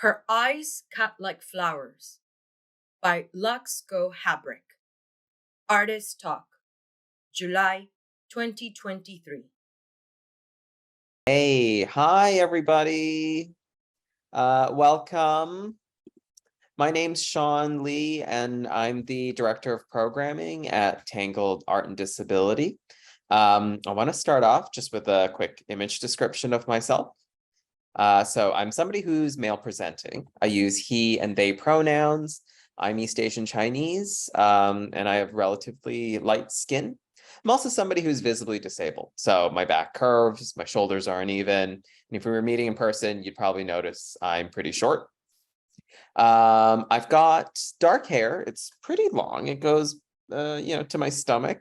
Her Eyes Cut Like Flowers by Lux Gow-Habrich. Artist Talk, July 2023. Hey, hi everybody. Welcome. My name's Sean Lee, and I'm the Director of Programming at Tangled Art and Disability. I want to start off just with a quick image description of myself. So I'm somebody who's male presenting. I use he and they pronouns. I'm East Asian Chinese, and I have relatively light skin. I'm also somebody who's visibly disabled. So my back curves, my shoulders aren't even. And if we were meeting in person, you'd probably notice I'm pretty short. I've got dark hair. It's pretty long. It goes, to my stomach.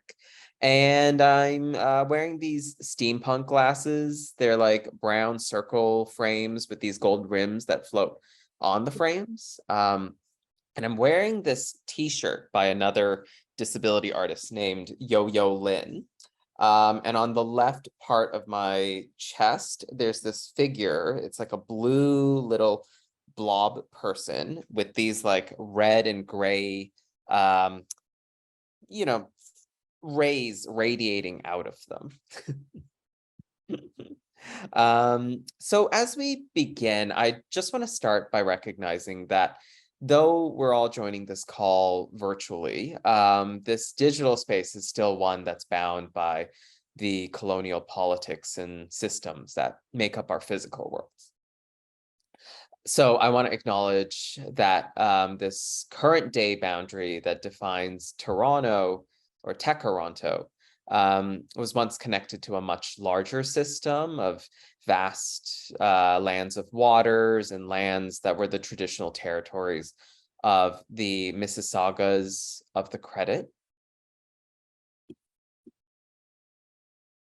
And I'm wearing these steampunk glasses. They're like brown circle frames with these gold rims that float on the frames. And I'm wearing this t-shirt by another disability artist named Yo-Yo Lin. And on the left part of my chest, there's this figure. It's like a blue little blob person with these like red and gray, rays radiating out of them. So as we begin, I just want to start by recognizing that though we're all joining this call virtually, this digital space is still one that's bound by the colonial politics and systems that make up our physical worlds. So I want to acknowledge that this current day boundary that defines Toronto or Tekaronto was once connected to a much larger system of vast lands of waters and lands that were the traditional territories of the Mississaugas of the Credit,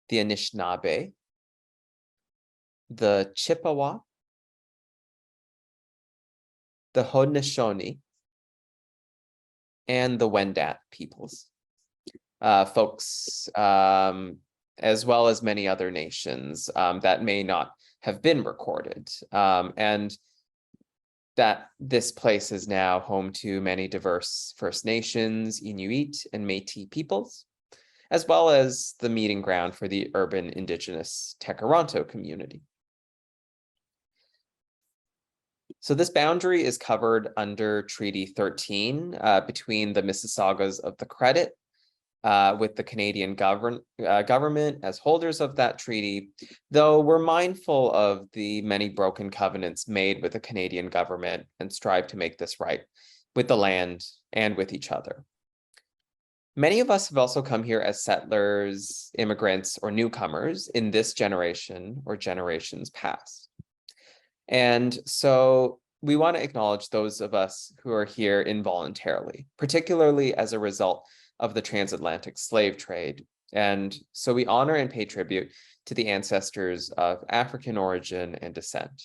the Anishinaabe, the Chippewa, the Haudenosaunee, and the Wendat peoples. Folks, as well as many other nations that may not have been recorded. And that this place is now home to many diverse First Nations, Inuit, and Métis peoples, as well as the meeting ground for the urban Indigenous Tekaronto community. So this boundary is covered under Treaty 13 between the Mississaugas of the Credit, with the Canadian government as holders of that treaty, though we're mindful of the many broken covenants made with the Canadian government and strive to make this right with the land and with each other. Many of us have also come here as settlers, immigrants, or newcomers in this generation or generations past. And so we want to acknowledge those of us who are here involuntarily, particularly as a result of the transatlantic slave trade. And so we honor and pay tribute to the ancestors of African origin and descent.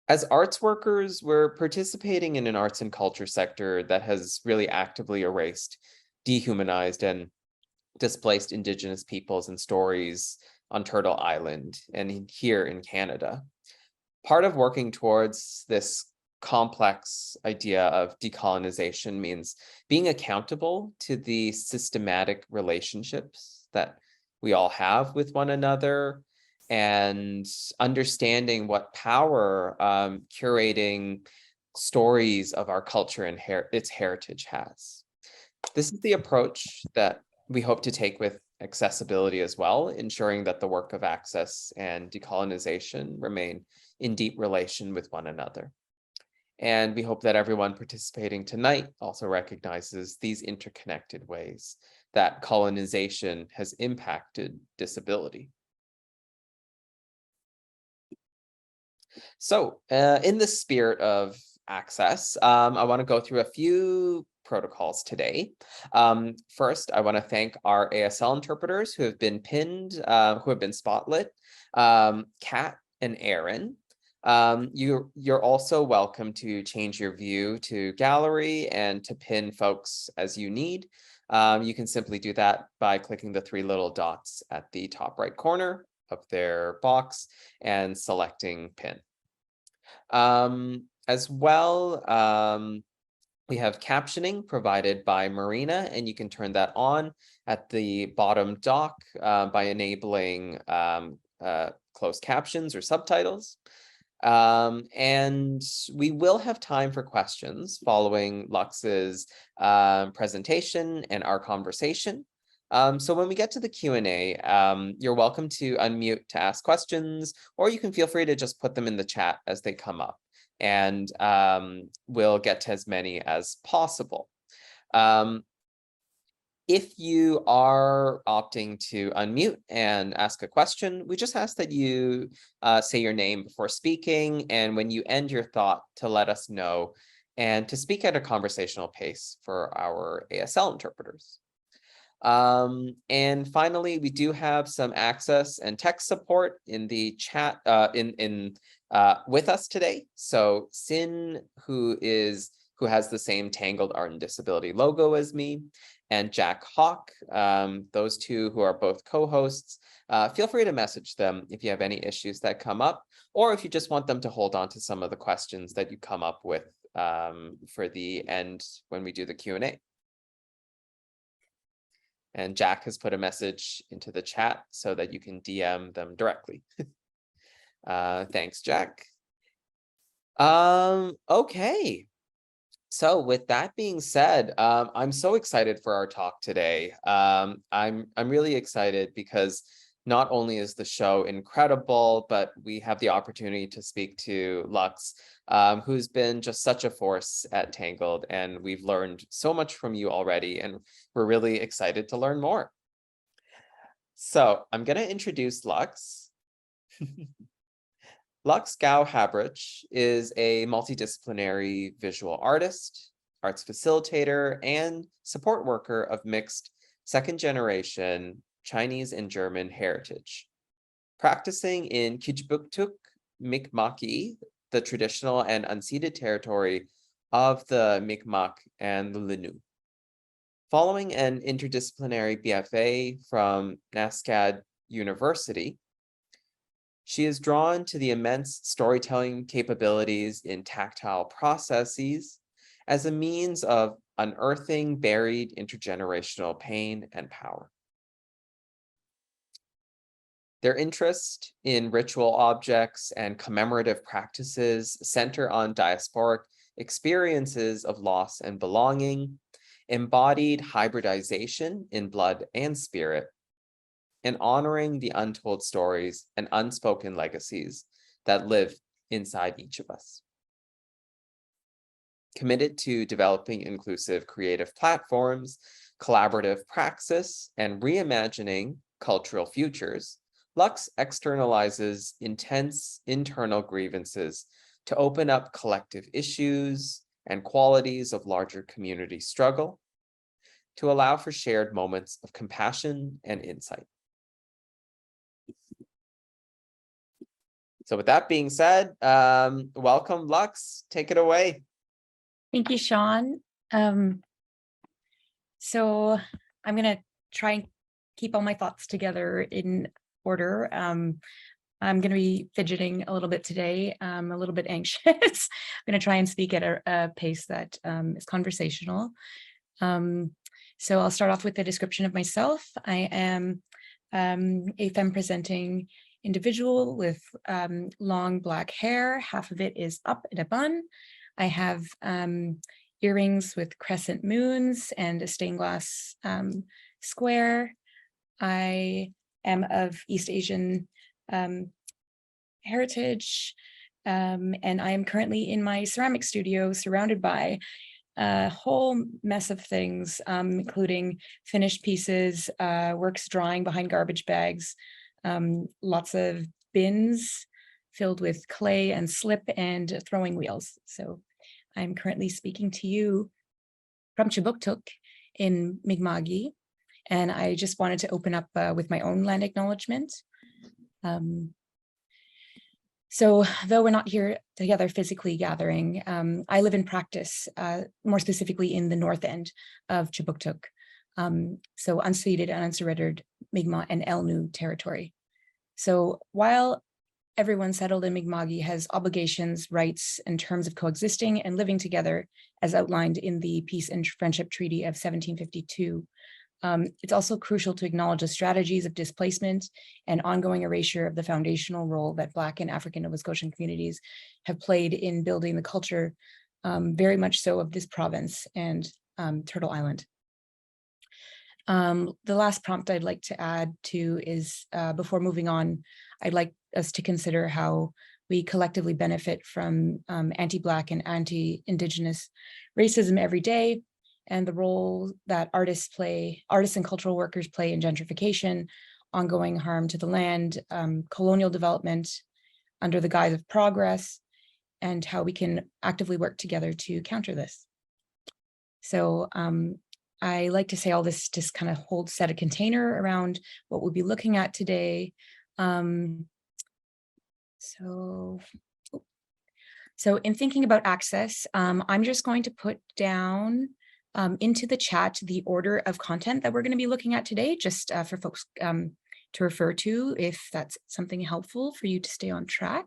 As arts workers, we're participating in an arts and culture sector that has really actively erased, dehumanized, and displaced Indigenous peoples and stories on Turtle Island and here in Canada. Part of working towards this complex idea of decolonization means being accountable to the systematic relationships that we all have with one another and understanding what power curating stories of our culture and its heritage has. This is the approach that we hope to take with accessibility as well, ensuring that the work of access and decolonization remain in deep relation with one another. And we hope that everyone participating tonight also recognizes these interconnected ways that colonization has impacted disability. So in the spirit of access, I want to go through a few protocols today. First, I want to thank our ASL interpreters who have been pinned, who have been spotlit, Kat and Aaron. You're also welcome to change your view to gallery and to pin folks as you need. You can simply do that by clicking the three little dots at the top right corner. of their box and selecting pin. As well, we have captioning provided by Marina, and you can turn that on at the bottom dock by enabling closed captions or subtitles. And we will have time for questions following Lux's presentation and our conversation. So when we get to the Q&A, you're welcome to unmute to ask questions, or you can feel free to just put them in the chat as they come up, and we'll get to as many as possible. If you are opting to unmute and ask a question, we just ask that you say your name before speaking, and when you end your thought, to let us know, and to speak at a conversational pace for our ASL interpreters. And finally, we do have some access and tech support in the chat with us today. So Sin, who has the same Tangled Art and Disability logo as me, and Jack Hawk, those two who are both co-hosts, feel free to message them if you have any issues that come up, or if you just want them to hold on to some of the questions that you come up with for the end when we do the Q&A. And Jack has put a message into the chat so that you can DM them directly. Thanks, Jack. Okay. So with that being said, I'm so excited for our talk today. I'm really excited because not only is the show incredible, but we have the opportunity to speak to Lux, who's been just such a force at Tangled, and we've learned so much from you already, and we're really excited to learn more. So I'm going to introduce Lux. Lux Gow-Habrich is a multidisciplinary visual artist, arts facilitator, and support worker of mixed second-generation Chinese and German heritage, practicing in Kijibuktuk, Mi'kmaqi, the traditional and unceded territory of the Mi'kmaq and the Linnu. Following an interdisciplinary BFA from NASCAD University, she is drawn to the immense storytelling capabilities in tactile processes as a means of unearthing buried intergenerational pain and power. Their interest in ritual objects and commemorative practices center on diasporic experiences of loss and belonging, embodied hybridization in blood and spirit, and honoring the untold stories and unspoken legacies that live inside each of us. Committed to developing inclusive creative platforms, collaborative praxis, and reimagining cultural futures, Lux externalizes intense internal grievances to open up collective issues and qualities of larger community struggle, to allow for shared moments of compassion and insight. So with that being said, welcome, Lux. Take it away. Thank you, Sean. So I'm going to try and keep all my thoughts together in order. I'm going to be fidgeting a little bit today. I'm a little bit anxious. I'm going to try and speak at a pace that is conversational. So I'll start off with a description of myself. I am a femme presenting individual with long black hair. Half of it is up in a bun. I have earrings with crescent moons and a stained glass square. I am of East Asian heritage, and I am currently in my ceramic studio surrounded by a whole mess of things, including finished pieces, works drying behind garbage bags, lots of bins filled with clay and slip and throwing wheels. So I'm currently speaking to you from Chibuktuk in Mi'kmaqi, and I just wanted to open up with my own land acknowledgement. So though we're not here together physically gathering, I live in practice, more specifically in the north end of Chibuktuk, so unceded and unsurrendered Mi'kmaq and Elnu territory. So while everyone settled in Mi'kma'ki has obligations, rights, and terms of coexisting and living together, as outlined in the Peace and Friendship Treaty of 1752. It's also crucial to acknowledge the strategies of displacement and ongoing erasure of the foundational role that Black and African Nova Scotian communities have played in building the culture, very much so of this province and Turtle Island. The last prompt I'd like to add to is, before moving on, I'd like us to consider how we collectively benefit from anti-Black and anti-Indigenous racism every day, and the role that artists and cultural workers play in gentrification, ongoing harm to the land, colonial development under the guise of progress, and how we can actively work together to counter this. So I like to say all this just kind of set a container around what we'll be looking at today. So in thinking about access, I'm just going to put down into the chat the order of content that we're going to be looking at today, just for folks to refer to if that's something helpful for you to stay on track.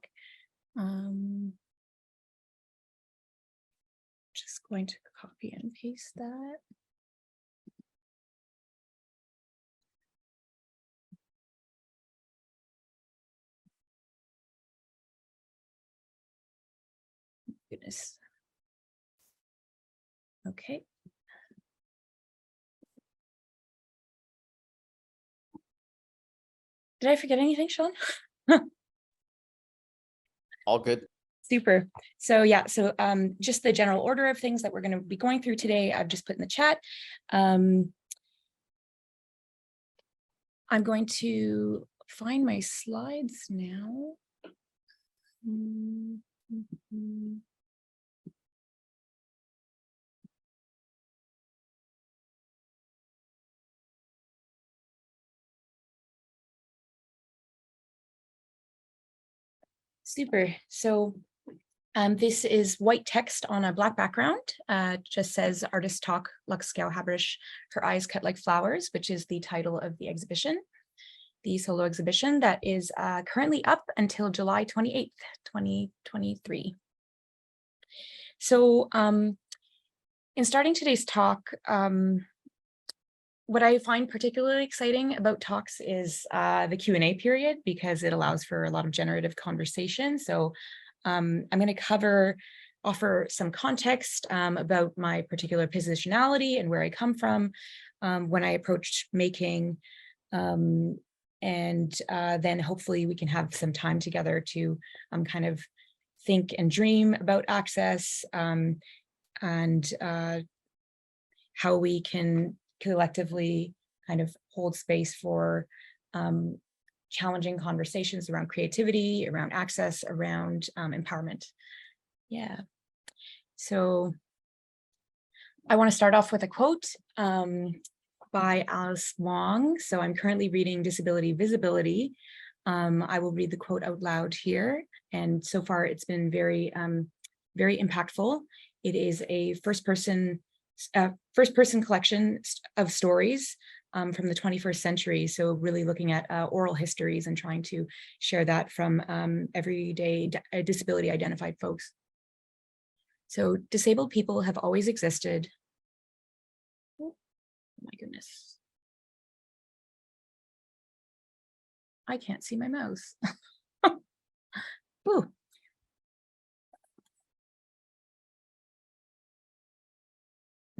Just going to copy and paste that. Goodness. Okay. Did I forget anything, Sean? All good. Super. So yeah, so just the general order of things that we're going to be going through today, I've just put in the chat. I'm going to find my slides now. Super. So this is white text on a Black background. Just says Artist Talk, Lux Gow-Habrich, Her Eyes Cut Like Flowers, which is the title of the exhibition, the solo exhibition that is currently up until July 28th, 2023. So in starting today's talk, what I find particularly exciting about talks is the Q&A period, because it allows for a lot of generative conversation. So I'm going to offer some context about my particular positionality and where I come from when I approached making, and then hopefully we can have some time together to kind of think and dream about access and how we can collectively kind of hold space for challenging conversations around creativity, around access, around empowerment. Yeah. So I want to start off with a quote by Alice Wong. So I'm currently reading Disability Visibility. I will read the quote out loud here. And so far it's been very, very impactful. It is a first-person collection of stories from the 21st century. So really looking at oral histories and trying to share that from everyday disability identified folks. So disabled people have always existed. Oh my goodness. I can't see my mouse. Ooh.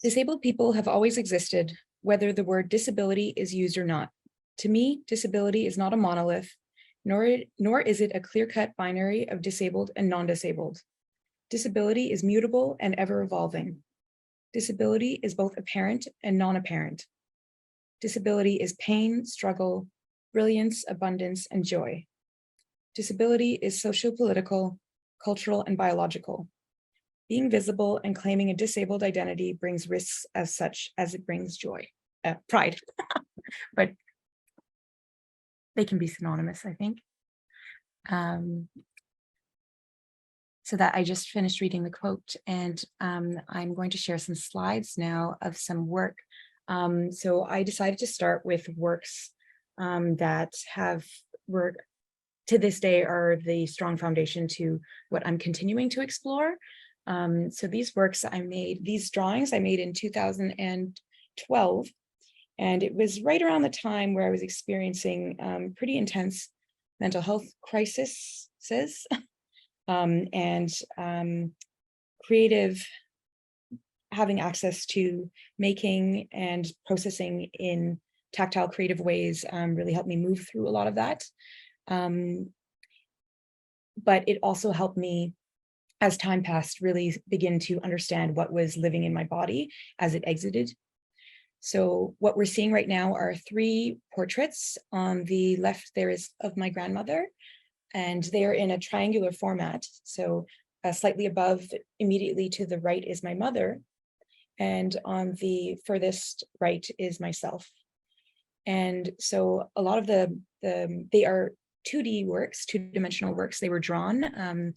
Disabled people have always existed, whether the word disability is used or not. To me, disability is not a monolith, nor is it a clear-cut binary of disabled and non-disabled. Disability is mutable and ever-evolving. Disability is both apparent and non-apparent. Disability is pain, struggle, brilliance, abundance, and joy. Disability is socio-political, cultural, and biological. Being visible and claiming a disabled identity brings risks as such as it brings joy, pride, but they can be synonymous, I think. So that I just finished reading the quote, and I'm going to share some slides now of some work. So I decided to start with works that were to this day are the strong foundation to what I'm continuing to explore. So these drawings I made in 2012, and it was right around the time where I was experiencing pretty intense mental health crises and creative, having access to making and processing in tactile creative ways really helped me move through a lot of that. But it also helped me, as time passed, really begin to understand what was living in my body as it exited. So what we're seeing right now are 3 portraits. On the left, there is of my grandmother, and they are in a triangular format. So slightly above, immediately to the right, is my mother. And on the furthest right is myself. And so a lot of they are 2D works, 2-dimensional works. They were drawn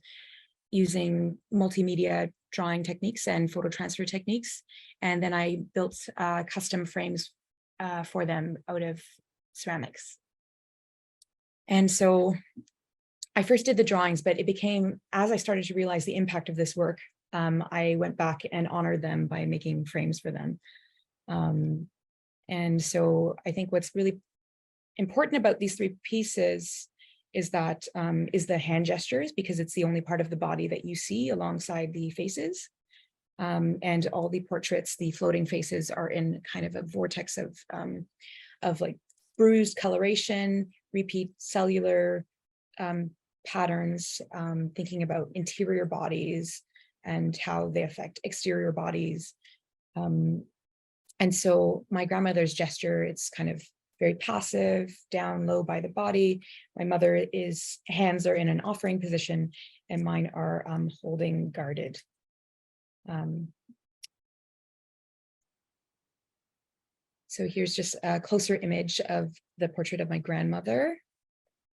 using multimedia drawing techniques and photo transfer techniques. And then I built custom frames for them out of ceramics. And so I first did the drawings, but it became, as I started to realize the impact of this work, I went back and honored them by making frames for them. And so I think what's really important about these 3 pieces is that is the hand gestures, because it's the only part of the body that you see alongside the faces. And all the portraits, the floating faces, are in kind of a vortex of like bruised coloration, repeat cellular patterns, thinking about interior bodies and how they affect exterior bodies. And so my grandmother's gesture, it's kind of very passive, down low by the body. My mother's hands are in an offering position, and mine are holding guarded. So here's just a closer image of the portrait of my grandmother.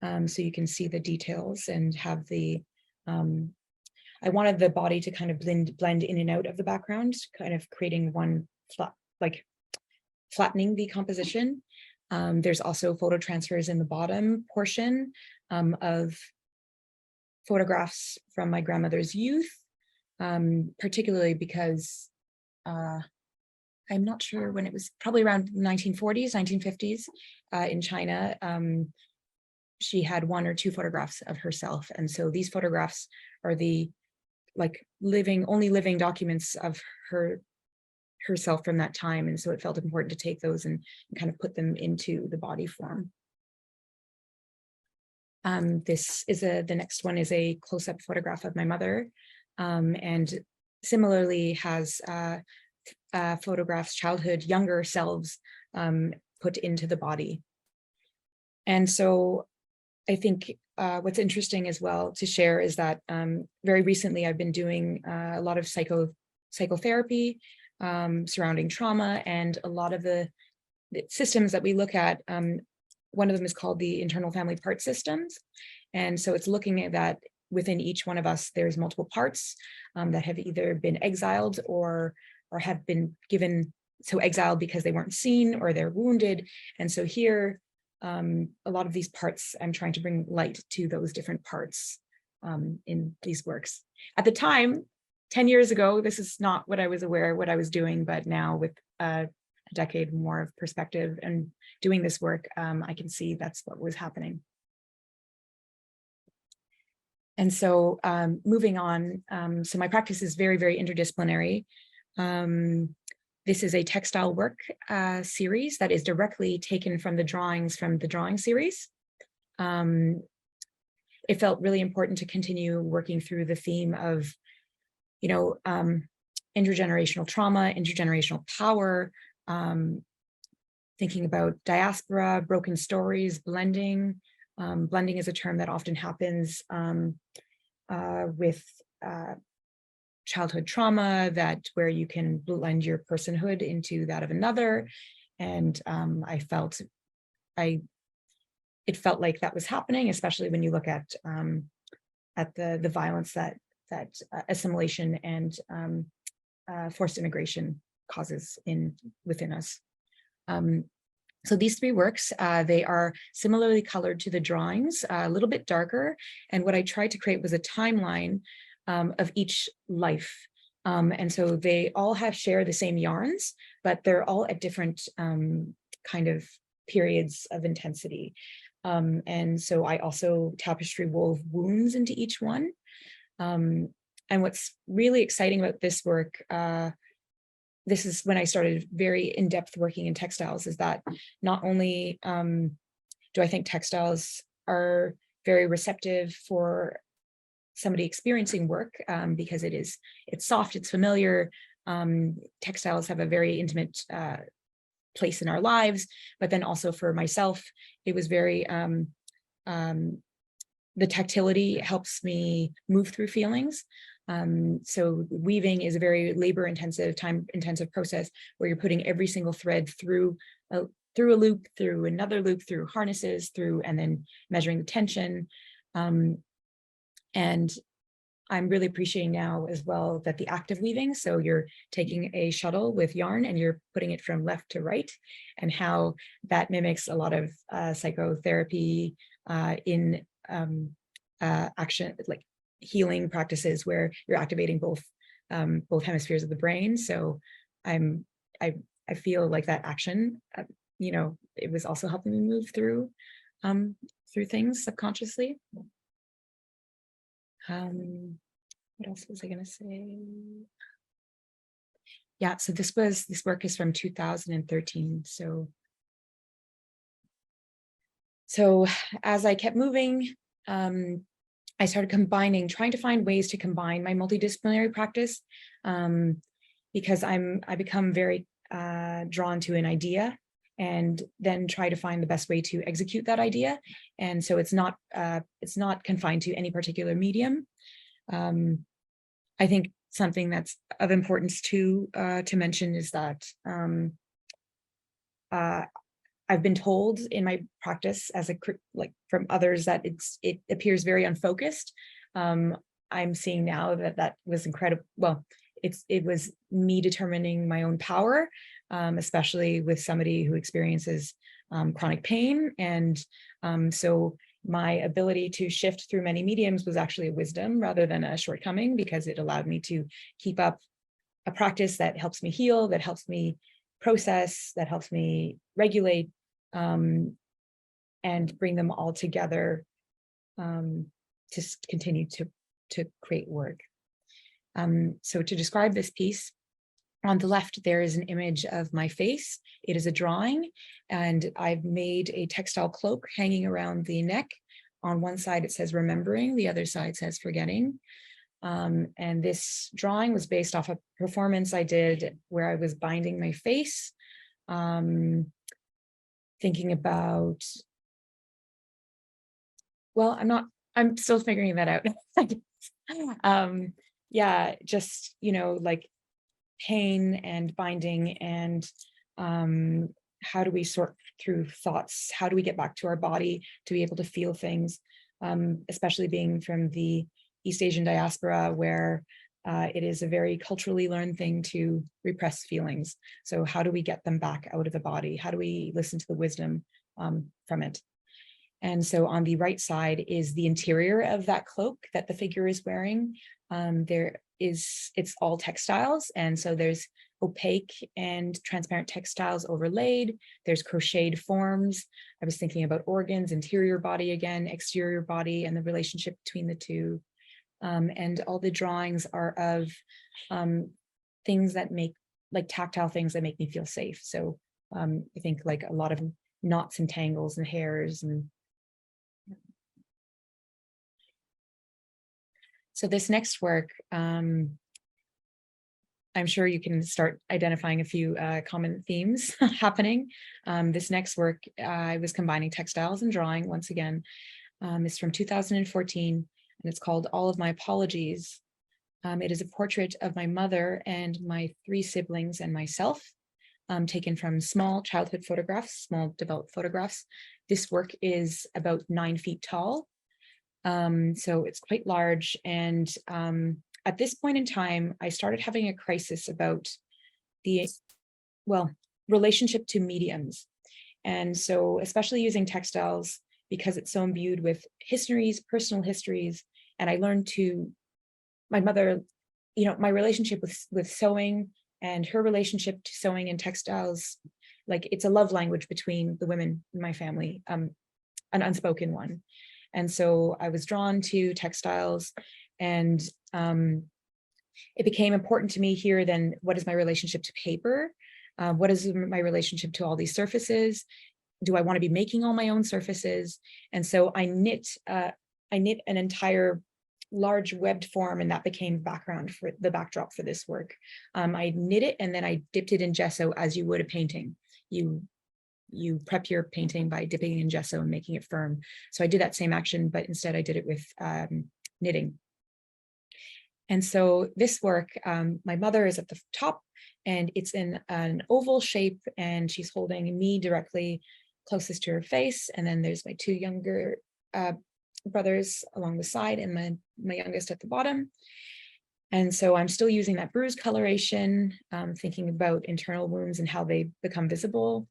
So you can see the details and have the, I wanted the body to kind of blend in and out of the background, kind of creating one flat, like flattening the composition. There's also photo transfers in the bottom portion of photographs from my grandmother's youth, particularly because I'm not sure when, it was probably around 1940s, 1950s in China. She had 1 or 2 photographs of herself. And so these photographs are the only living documents of herself from that time. And so it felt important to take those and kind of put them into the body form. This is the next one is a close-up photograph of my mother, and similarly has photographs, childhood, younger selves put into the body. And so I think what's interesting as well to share is that very recently I've been doing a lot of psychotherapy surrounding trauma, and a lot of the systems that we look at, one of them is called the internal family part systems. And so it's looking at that within each one of us, there's multiple parts that have either been exiled or have been given, so exiled because they weren't seen or they're wounded. And so here, a lot of these parts, I'm trying to bring light to those different parts in these works. At the time, 10 years ago, this is not what I was aware of what I was doing, but now with a decade more of perspective and doing this work, I can see that's what was happening. And so moving on, so my practice is very, very interdisciplinary. This is a textile work series that is directly taken from the drawings from the drawing series. It felt really important to continue working through the theme of, intergenerational trauma, intergenerational power, thinking about diaspora, broken stories, blending. Blending is a term that often happens with childhood trauma, where you can blend your personhood into that of another. And it felt like that was happening, especially when you look at the violence that assimilation and forced immigration causes within us. So these three works, they are similarly colored to the drawings, a little bit darker. And what I tried to create was a timeline of each life. And so they all share the same yarns, but they're all at different kind of periods of intensity. And so I also tapestry wove wounds into each one. And what's really exciting about this work, this is when I started very in-depth working in textiles, is that not only do I think textiles are very receptive for somebody experiencing work, because it's soft, it's familiar. Textiles have a very intimate place in our lives, but then also for myself, it was very, the tactility helps me move through feelings. So weaving is a very labor-intensive, time-intensive process where you're putting every single thread through a loop, through another loop, through harnesses, and then measuring the tension. And I'm really appreciating now as well that the active weaving, so you're taking a shuttle with yarn and you're putting it from left to right, and how that mimics a lot of psychotherapy in action, like healing practices where you're activating both hemispheres of the brain. So I feel like that action, it was also helping me move through things subconsciously. What else was I going to say? Yeah, so this work is from 2013. So as I kept moving, I started trying to find ways to combine my multidisciplinary practice, because I become very drawn to an idea and then try to find the best way to execute that idea. And so it's not confined to any particular medium. I think something that's of importance to mention is that I've been told in my practice from others that it appears very unfocused. I'm seeing now that was incredible. Well, it was me determining my own power, especially with somebody who experiences chronic pain. And so my ability to shift through many mediums was actually a wisdom rather than a shortcoming, because it allowed me to keep up a practice that helps me heal, that helps me process, that helps me regulate, and bring them all together to continue to create work. So to describe this piece, on the left, there is an image of my face. It is a drawing, and I've made a textile cloak hanging around the neck. On one side, it says remembering, the other side says forgetting. And this drawing was based off a performance I did where I was binding my face, thinking about, well, I'm still figuring that out. Yeah, just, like pain and binding, and how do we sort through thoughts? How do we get back to our body to be able to feel things, especially being from the East Asian diaspora, where it is a very culturally learned thing to repress feelings. So how do we get them back out of the body? How do we listen to the wisdom from it? And so on the right side is the interior of that cloak that the figure is wearing. It's all textiles. And so there's opaque and transparent textiles overlaid. There's crocheted forms. I was thinking about organs, interior body again, exterior body, and the relationship between the two. And all the drawings are of things that like tactile things that make me feel safe. So I think like a lot of knots and tangles and hairs. And so this next work, I'm sure you can start identifying a few common themes happening. This next work, I was combining textiles and drawing once again. It's from 2014, and it's called All of My Apologies. It is a portrait of my mother and my 3 siblings and myself, taken from small childhood photographs, small developed photographs. This work is about 9 feet tall. So it's quite large. And at this point in time, I started having a crisis about the relationship to mediums. And so especially using textiles, because it's so imbued with histories, personal histories, and I learned my mother, my relationship with sewing and her relationship to sewing and textiles, like it's a love language between the women in my family, an unspoken one. And so I was drawn to textiles, and it became important to me here then, what is my relationship to paper? What is my relationship to all these surfaces? Do I want to be making all my own surfaces? And so I knit an entire large webbed form, and that became background for the backdrop for this work. I knit it and then I dipped it in gesso as you would a painting. You prep your painting by dipping it in gesso and making it firm. So I did that same action, but instead I did it with knitting. And so this work, my mother is at the top, and it's in an oval shape, and she's holding me directly closest to her face. And then there's my two younger brothers along the side, and my youngest at the bottom. And so I'm still using that bruise coloration, thinking about internal wounds and how they become visible,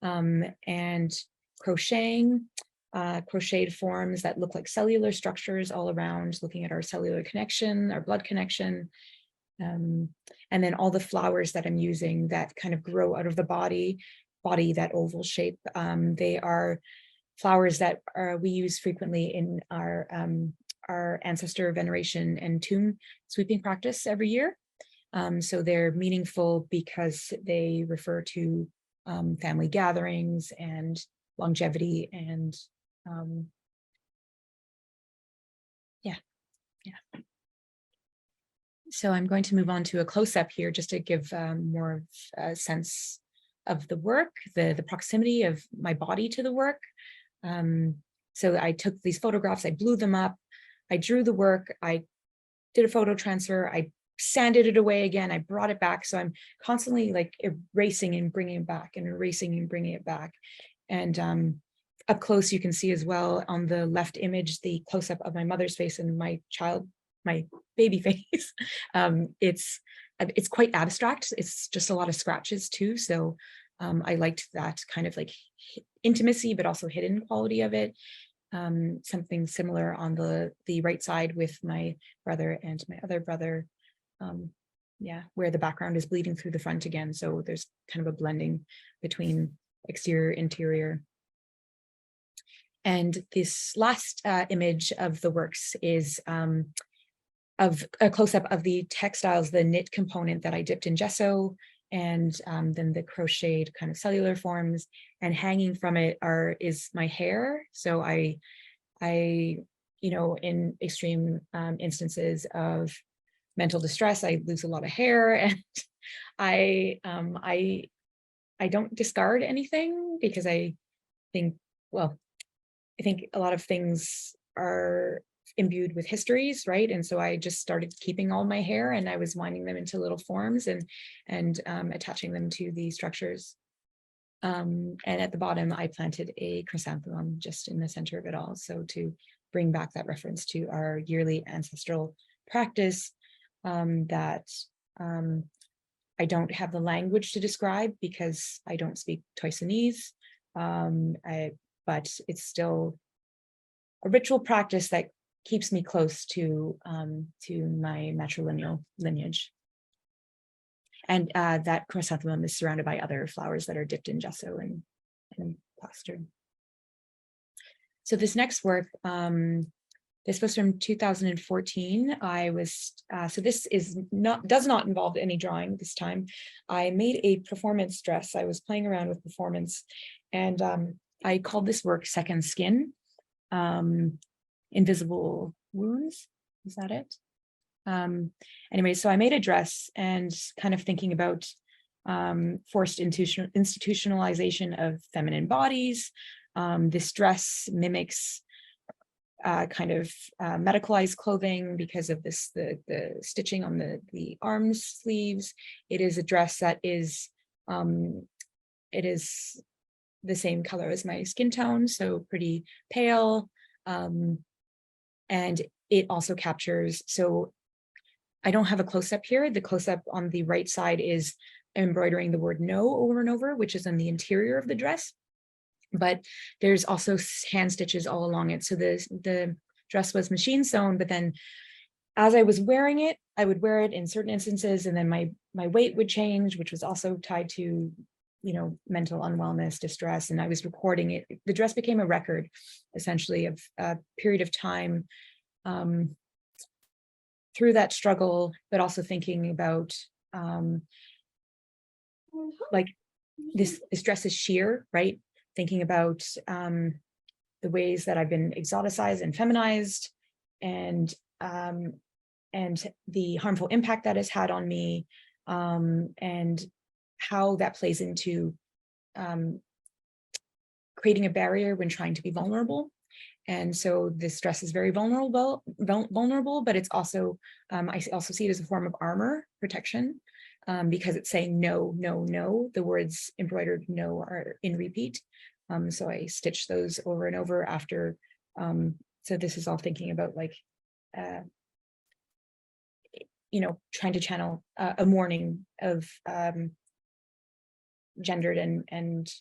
and crocheting, crocheted forms that look like cellular structures all around, looking at our cellular connection, our blood connection. And then all the flowers that I'm using that kind of grow out of the body, that oval shape. They are flowers that we use frequently in our ancestor veneration and tomb sweeping practice every year. So they're meaningful because they refer to family gatherings and longevity and yeah. So I'm going to move on to a close-up here just to give more of a sense of the work, the proximity of my body to the work. So I took these photographs, I blew them up, I drew the work, I did a photo transfer, I sanded it away again, I brought it back. So I'm constantly like erasing and bringing it back and erasing and bringing it back. And up close, you can see as well on the left image, the close-up of my mother's face and my baby face. It's quite abstract. It's just a lot of scratches too. So I liked that kind of like intimacy, but also hidden quality of it. Something similar on the right side with my brother and my other brother. Where the background is bleeding through the front again. So there's kind of a blending between exterior, interior. And this last image of the works is of a close-up of the textiles, the knit component that I dipped in gesso, and then the crocheted kind of cellular forms, and hanging from it is my hair. So I in extreme instances of mental distress, I lose a lot of hair, and I don't discard anything because I think a lot of things are imbued with histories, right? And so I just started keeping all my hair, and I was winding them into little forms and attaching them to the structures. And at the bottom, I planted a chrysanthemum just in the center of it all. So to bring back that reference to our yearly ancestral practice that I don't have the language to describe because I don't speak Toisanese, but it's still a ritual practice that keeps me close to my matrilineal lineage. And that chrysanthemum is surrounded by other flowers that are dipped in gesso and plastered. So this next work, this was from 2014. So this does not involve any drawing this time. I made a performance dress. I was playing around with performance, and I called this work Second Skin. Invisible Wounds, is that it? Anyway, so I made a dress, and kind of thinking about forced institutionalization of feminine bodies. This dress mimics kind of medicalized clothing because of the stitching on the arm sleeves. It is a dress that is it is the same color as my skin tone, so pretty pale. And it also captures, so I don't have a close-up here. The close-up on the right side is embroidering the word no over and over, which is on the interior of the dress. but there's also hand stitches all along it. So the dress was machine sewn, but then as I was wearing it, I would wear it in certain instances, and then my weight would change, which was also tied to, mental unwellness, distress, and I was recording it. The dress became a record, essentially, of a period of time through that struggle, but also thinking about like this dress is sheer, right? Thinking about the ways that I've been exoticized and feminized, and the harmful impact that has had on me, and how that plays into creating a barrier when trying to be vulnerable. And so this dress is very vulnerable, but it's also, I also see it as a form of armor protection, because it's saying no, no, no. The words embroidered no are in repeat. So I stitch those over and over after. So this is all thinking about like, trying to channel a mourning of gendered and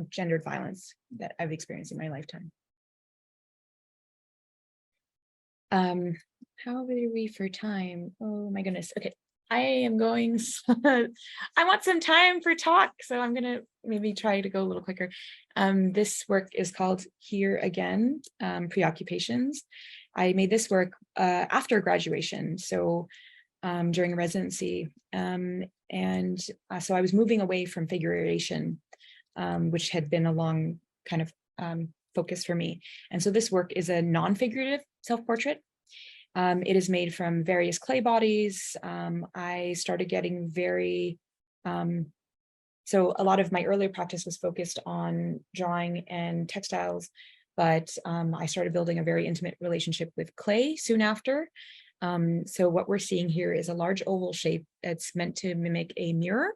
gendered violence that I've experienced in my lifetime. How are we for time? Oh my goodness. Okay, I am going. I want some time for talk, so I'm gonna maybe try to go a little quicker. This work is called Here Again, Preoccupations. I made this work after graduation, so during residency, so I was moving away from figuration, which had been a long kind of focus for me. And so this work is a non-figurative self-portrait. It is made from various clay bodies. I started getting so a lot of my earlier practice was focused on drawing and textiles, but I started building a very intimate relationship with clay soon after. So what we're seeing here is a large oval shape. It's meant to mimic a mirror.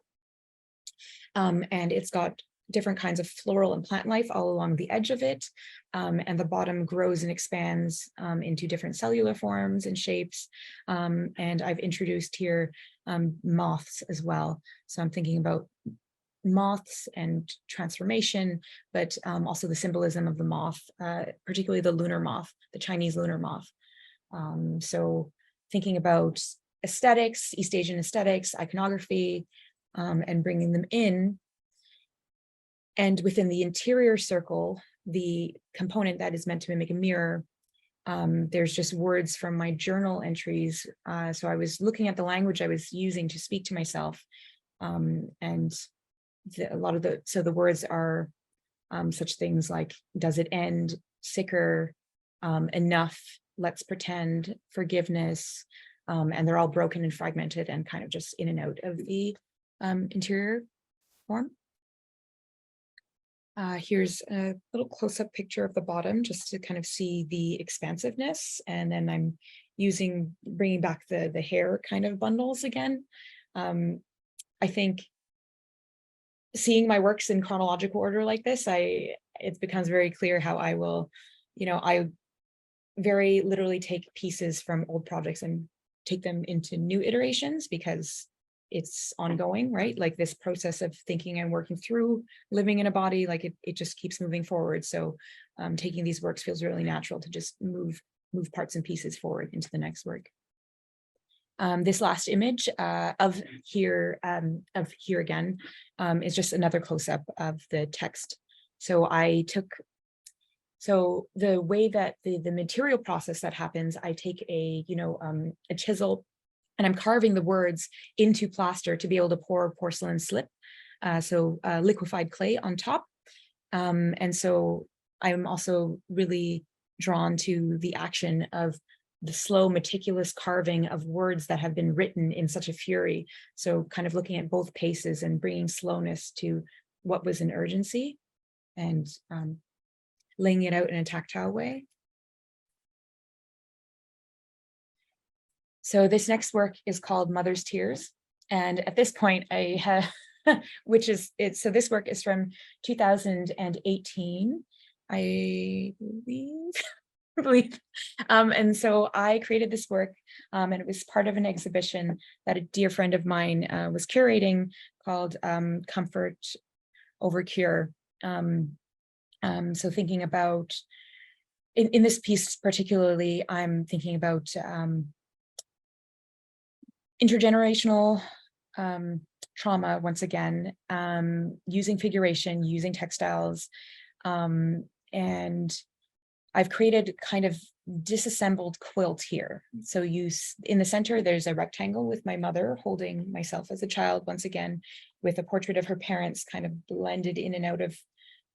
And it's got different kinds of floral and plant life all along the edge of it. And the bottom grows and expands into different cellular forms and shapes. And I've introduced here moths as well. So I'm thinking about moths and transformation, but also the symbolism of the moth, particularly the lunar moth, the Chinese lunar moth. So thinking about aesthetics, East Asian aesthetics, iconography, and bringing them in. And within the interior circle, the component that is meant to mimic a mirror, there's just words from my journal entries. So I was looking at the language I was using to speak to myself. And the words are such things like, does it end, sicker, enough, let's pretend, forgiveness, and they're all broken and fragmented and kind of just in and out of the interior form. Here's a little close-up picture of the bottom just to kind of see the expansiveness. And then I'm bringing back the hair kind of bundles again. I think seeing my works in chronological order like this, it becomes very clear how I will, I very literally take pieces from old projects and take them into new iterations because it's ongoing, right? Like this process of thinking and working through living in a body, like it just keeps moving forward. So taking these works feels really natural to just move parts and pieces forward into the next work. This last image of here again is just another close-up of the text. So the way that the material process that happens, I take a chisel and I'm carving the words into plaster to be able to pour porcelain slip, liquefied clay on top. And so I'm also really drawn to the action of the slow, meticulous carving of words that have been written in such a fury. So kind of looking at both paces and bringing slowness to what was an urgency and laying it out in a tactile way. So this next work is called Mother's Tears. And at this point I have, so this work is from 2018, I believe. And so I created this work and it was part of an exhibition that a dear friend of mine was curating called Comfort Over Cure. So thinking about, in this piece particularly, I'm thinking about intergenerational trauma, once again, using figuration, using textiles, and I've created kind of disassembled quilt here. So in the center, there's a rectangle with my mother holding myself as a child, once again, with a portrait of her parents kind of blended in and out of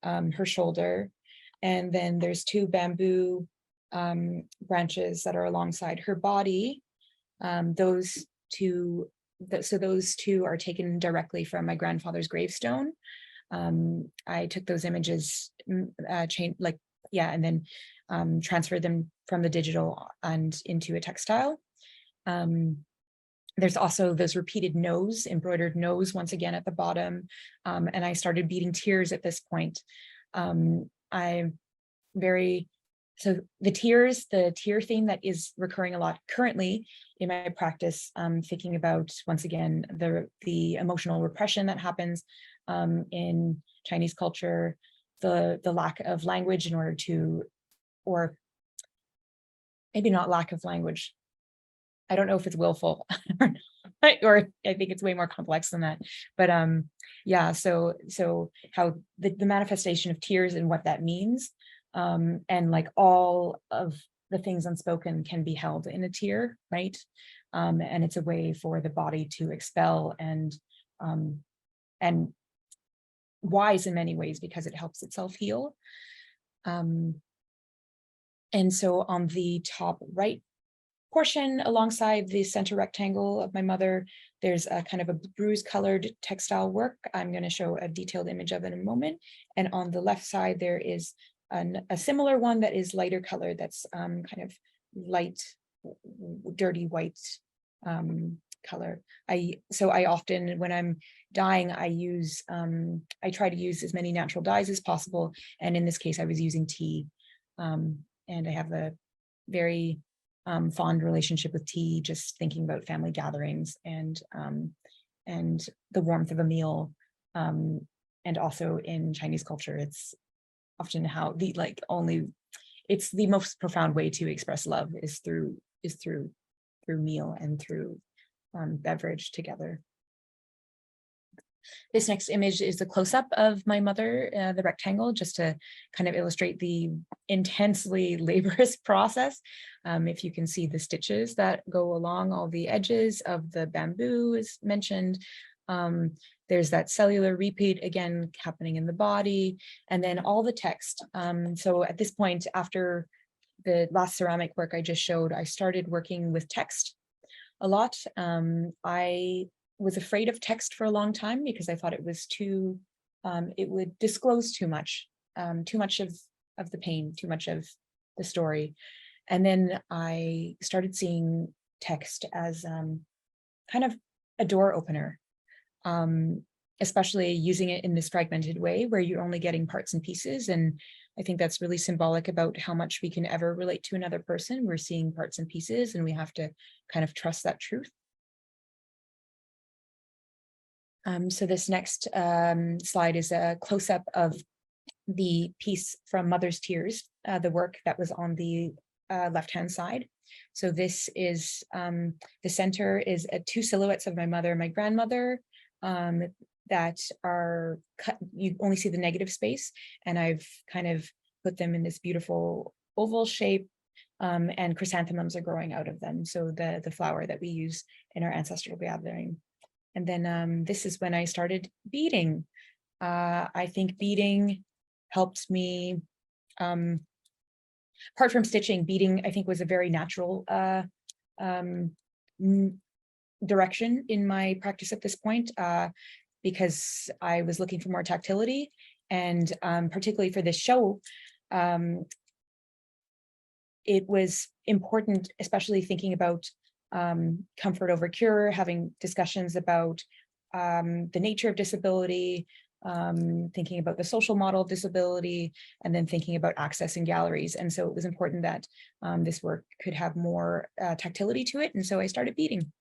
her shoulder. And then there's two bamboo branches that are alongside her body. Those two are taken directly from my grandfather's gravestone. I took those images, and then transferred them from the digital and into a textile. There's also this repeated nose, embroidered nose, once again at the bottom. And I started beating tears at this point. So the tear theme that is recurring a lot currently in my practice, thinking about, once again, the emotional repression that happens in Chinese culture, the lack of language in order to, or maybe not lack of language. I don't know if it's willful or I think it's way more complex than that. But yeah, so how the manifestation of tears and what that means, and like all of the things unspoken can be held in a tear, right? And it's a way for the body to expel and wise in many ways because it helps itself heal. And so on the top right portion alongside the center rectangle of my mother, there's a kind of a bruise colored textile work. I'm going to show a detailed image of it in a moment. And on the left side, there is a similar one that is lighter colored, that's kind of light, dirty white color. I often, when I'm dyeing, I try to use as many natural dyes as possible. And in this case, I was using tea. And I have a very fond relationship with tea, just thinking about family gatherings and the warmth of a meal. And also in Chinese culture, it's often how it's the most profound way to express love is through meal and through beverage together. This next image is a close-up of my mother, the rectangle, just to kind of illustrate the intensely laborious process. If you can see the stitches that go along all the edges of the bamboo is mentioned. There's that cellular repeat again happening in the body, and then all the text. So at this point, after the last ceramic work I just showed, I started working with text a lot. I was afraid of text for a long time because I thought it was it would disclose too much of the pain, too much of the story. And then I started seeing text as kind of a door opener, especially using it in this fragmented way where you're only getting parts and pieces. And I think that's really symbolic about how much we can ever relate to another person. We're seeing parts and pieces, and we have to kind of trust that truth. So this next slide is a close-up of the piece from Mother's Tears, the work that was on the left-hand side. So this is, the center is two silhouettes of my mother and my grandmother that are cut. You only see the negative space, and I've kind of put them in this beautiful oval shape, and chrysanthemums are growing out of them. So the flower that we use in our ancestral gathering. And then this is when I started beading. I think beading helped me, apart from stitching, beading I think was a very natural direction in my practice at this point, because I was looking for more tactility. And particularly for this show, it was important, especially thinking about comfort over cure, having discussions about the nature of disability, thinking about the social model of disability, and then thinking about access in galleries. And so it was important that this work could have more tactility to it. And so I started beading.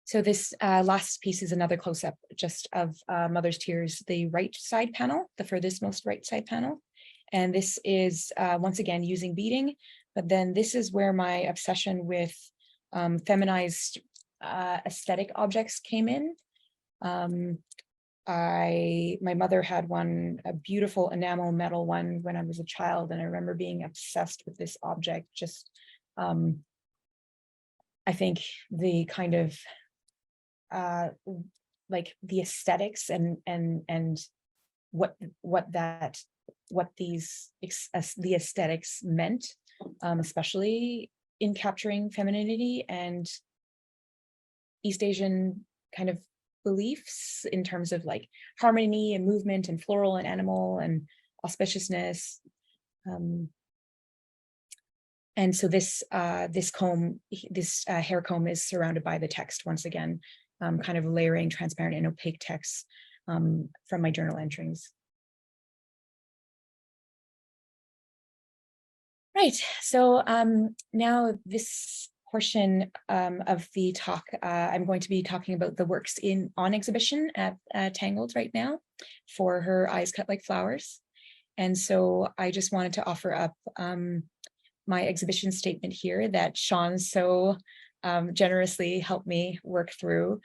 So this last piece is another close-up just of Mother's Tears, the right side panel, the furthest most right side panel. And this is once again using beading, but then this is where my obsession with feminized aesthetic objects came in. My mother had one, a beautiful enamel metal one when I was a child, and I remember being obsessed with this object. Just I think the kind of like the aesthetics and what these the aesthetics meant, especially in capturing femininity and East Asian kind of beliefs in terms of like harmony and movement and floral and animal and auspiciousness. And so this comb, this hair comb is surrounded by the text once again, kind of layering transparent and opaque text from my journal entries. Right, so now this portion of the talk, I'm going to be talking about the works on exhibition at Tangled right now for Her Eyes Cut Like Flowers. And so I just wanted to offer up my exhibition statement here that Sean so generously helped me work through.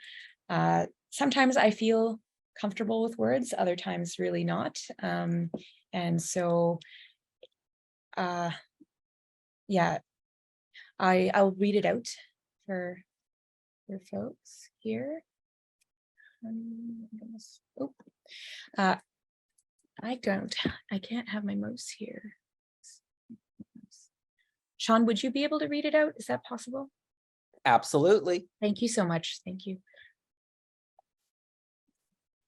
Sometimes I feel comfortable with words, other times really not. And so, yeah, I'll read it out for folks here. I can't have my mouse here. Sean, would you be able to read it out? Is that possible? Absolutely. Thank you so much. Thank you.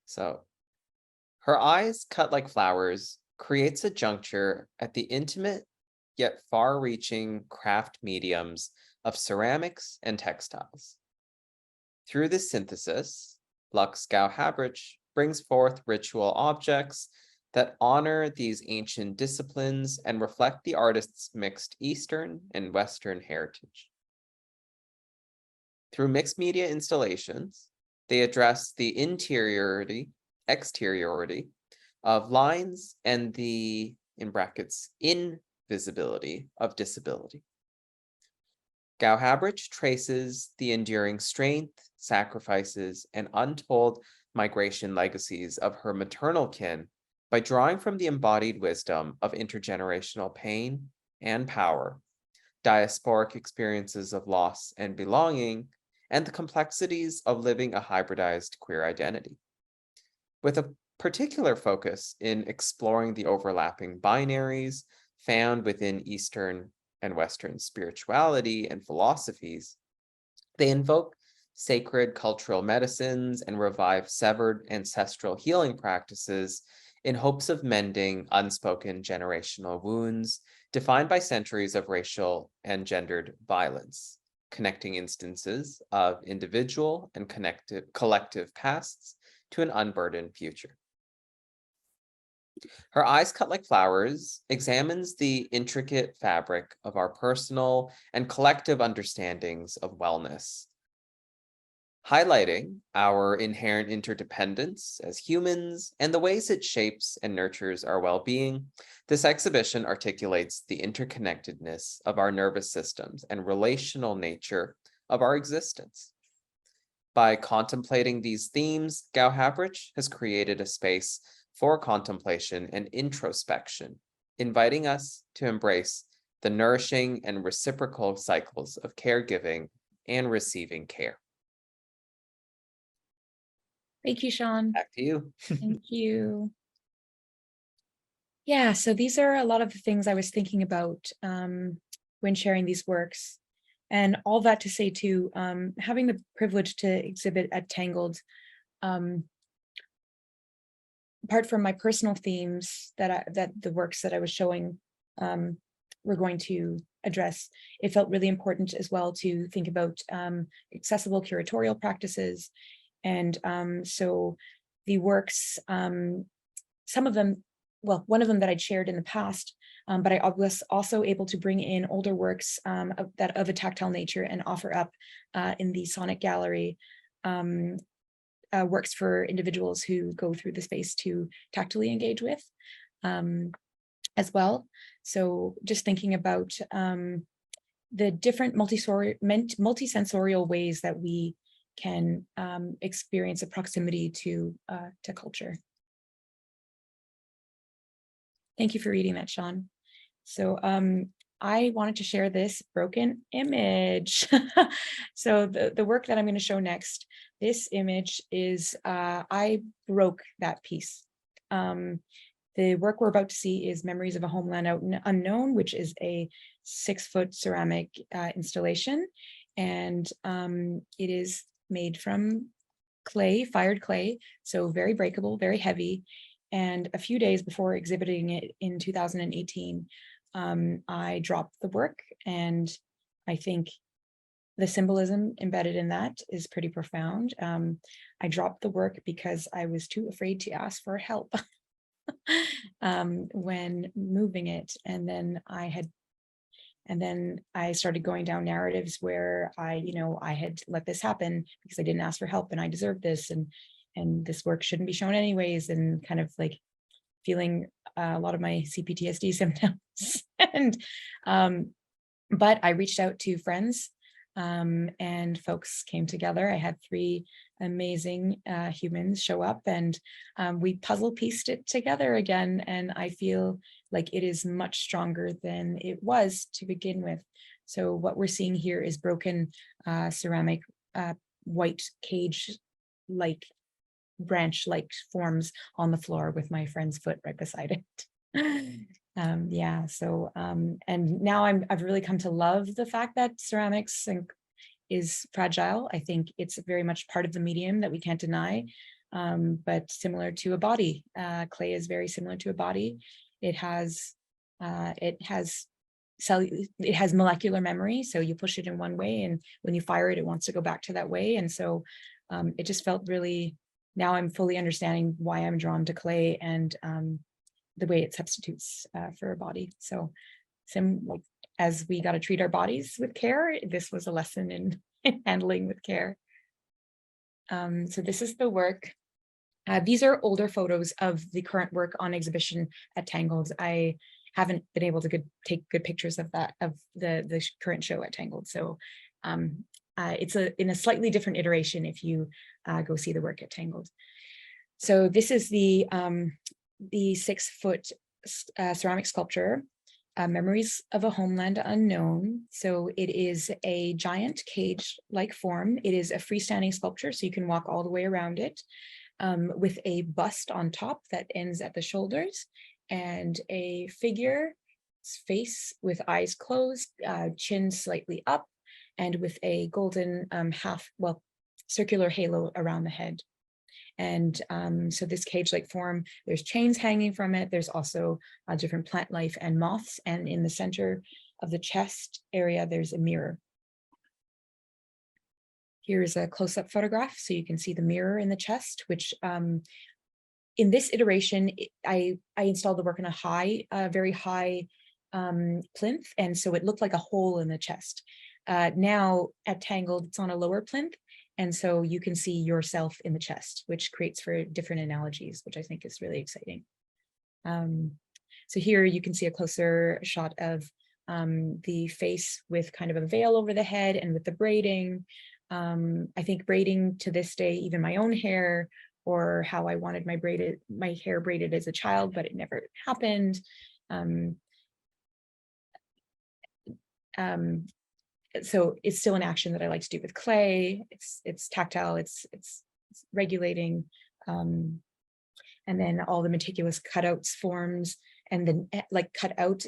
So, Her Eyes Cut Like Flowers creates a juncture at the intimate yet far-reaching craft mediums of ceramics and textiles. Through this synthesis, Lux Gow-Habrich brings forth ritual objects that honor these ancient disciplines and reflect the artist's mixed Eastern and Western heritage. Through mixed media installations, they address the interiority, exteriority of lines and the, in brackets, invisibility of disability. Gow-Habrich traces the enduring strength, sacrifices, and untold migration legacies of her maternal kin by drawing from the embodied wisdom of intergenerational pain and power, diasporic experiences of loss and belonging, and the complexities of living a hybridized queer identity. With a particular focus in exploring the overlapping binaries found within Eastern and Western spirituality and philosophies, they invoke sacred cultural medicines and revive severed ancestral healing practices in hopes of mending unspoken generational wounds defined by centuries of racial and gendered violence, connecting instances of individual and collective pasts to an unburdened future. Her Eyes Cut Like Flowers examines the intricate fabric of our personal and collective understandings of wellness, highlighting our inherent interdependence as humans and the ways it shapes and nurtures our well-being. This exhibition articulates the interconnectedness of our nervous systems and relational nature of our existence. By contemplating these themes, Gow-Habrich has created a space for contemplation and introspection, inviting us to embrace the nourishing and reciprocal cycles of caregiving and receiving care. Thank you, Sean. Back to you. Thank you. Yeah, so these are a lot of the things I was thinking about when sharing these works. And all that to say too, having the privilege to exhibit at Tangled, apart from my personal themes that the works that I was showing were going to address, it felt really important as well to think about accessible curatorial practices. And so the works, some of them, well, one of them that I'd shared in the past, but I was also able to bring in older works of a tactile nature and offer up in the Sonic Gallery works for individuals who go through the space to tactily engage with as well. So just thinking about the different multisensorial ways that we can experience a proximity to culture. Thank you for reading that, Sean. So I wanted to share this broken image. So the work that I'm going to show next, this image is, I broke that piece. The work we're about to see is Memories of a Homeland Unknown, which is a 6-foot ceramic installation. And it is made from clay, fired clay, so very breakable, very heavy. And a few days before exhibiting it in 2018, I dropped the work, and I think the symbolism embedded in that is pretty profound. I dropped the work because I was too afraid to ask for help when moving it. And then I started going down narratives where I had let this happen because I didn't ask for help and I deserved this, and this work shouldn't be shown anyways, and kind of like feeling a lot of my CPTSD symptoms. And but I reached out to friends, and folks came together. I had 3 amazing humans show up, and we puzzle pieced it together again. And I feel like it is much stronger than it was to begin with. So what we're seeing here is broken ceramic white cage-like branch-like forms on the floor with my friend's foot right beside it. Yeah, so and now I've really come to love the fact that ceramics is fragile. I think it's very much part of the medium that we can't deny, but similar to a body. Clay is very similar to a body. It has molecular memory, so you push it in one way, and when you fire it, it wants to go back to that way. And so it just felt really, now I'm fully understanding why I'm drawn to clay and the way it substitutes for a body. So as we got to treat our bodies with care, this was a lesson in handling with care. So this is the work. These are older photos of the current work on exhibition at Tangled. I haven't been able to take good pictures of the current show at Tangled. So it's in a slightly different iteration if you go see the work at Tangled. So this is the 6-foot ceramic sculpture, Memories of a Homeland Unknown. So it is a giant cage-like form. It is a freestanding sculpture, so you can walk all the way around it, with a bust on top that ends at the shoulders, and a figure's face with eyes closed, chin slightly up, and with a golden circular halo around the head. And so this cage-like form, there's chains hanging from it. There's also different plant life and moths. And in the center of the chest area, there's a mirror. Here's a close-up photograph, so you can see the mirror in the chest, which in this iteration, I installed the work in a very high plinth. And so it looked like a hole in the chest. Now at Tangled, it's on a lower plinth. And so you can see yourself in the chest, which creates for different analogies, which I think is really exciting. So here you can see a closer shot of the face with kind of a veil over the head and with the braiding. I think braiding to this day, even my own hair, or how I wanted my hair braided as a child, but it never happened. So it's still an action that I like to do with clay. It's tactile, it's regulating, and then all the meticulous cutouts forms, and then like cut out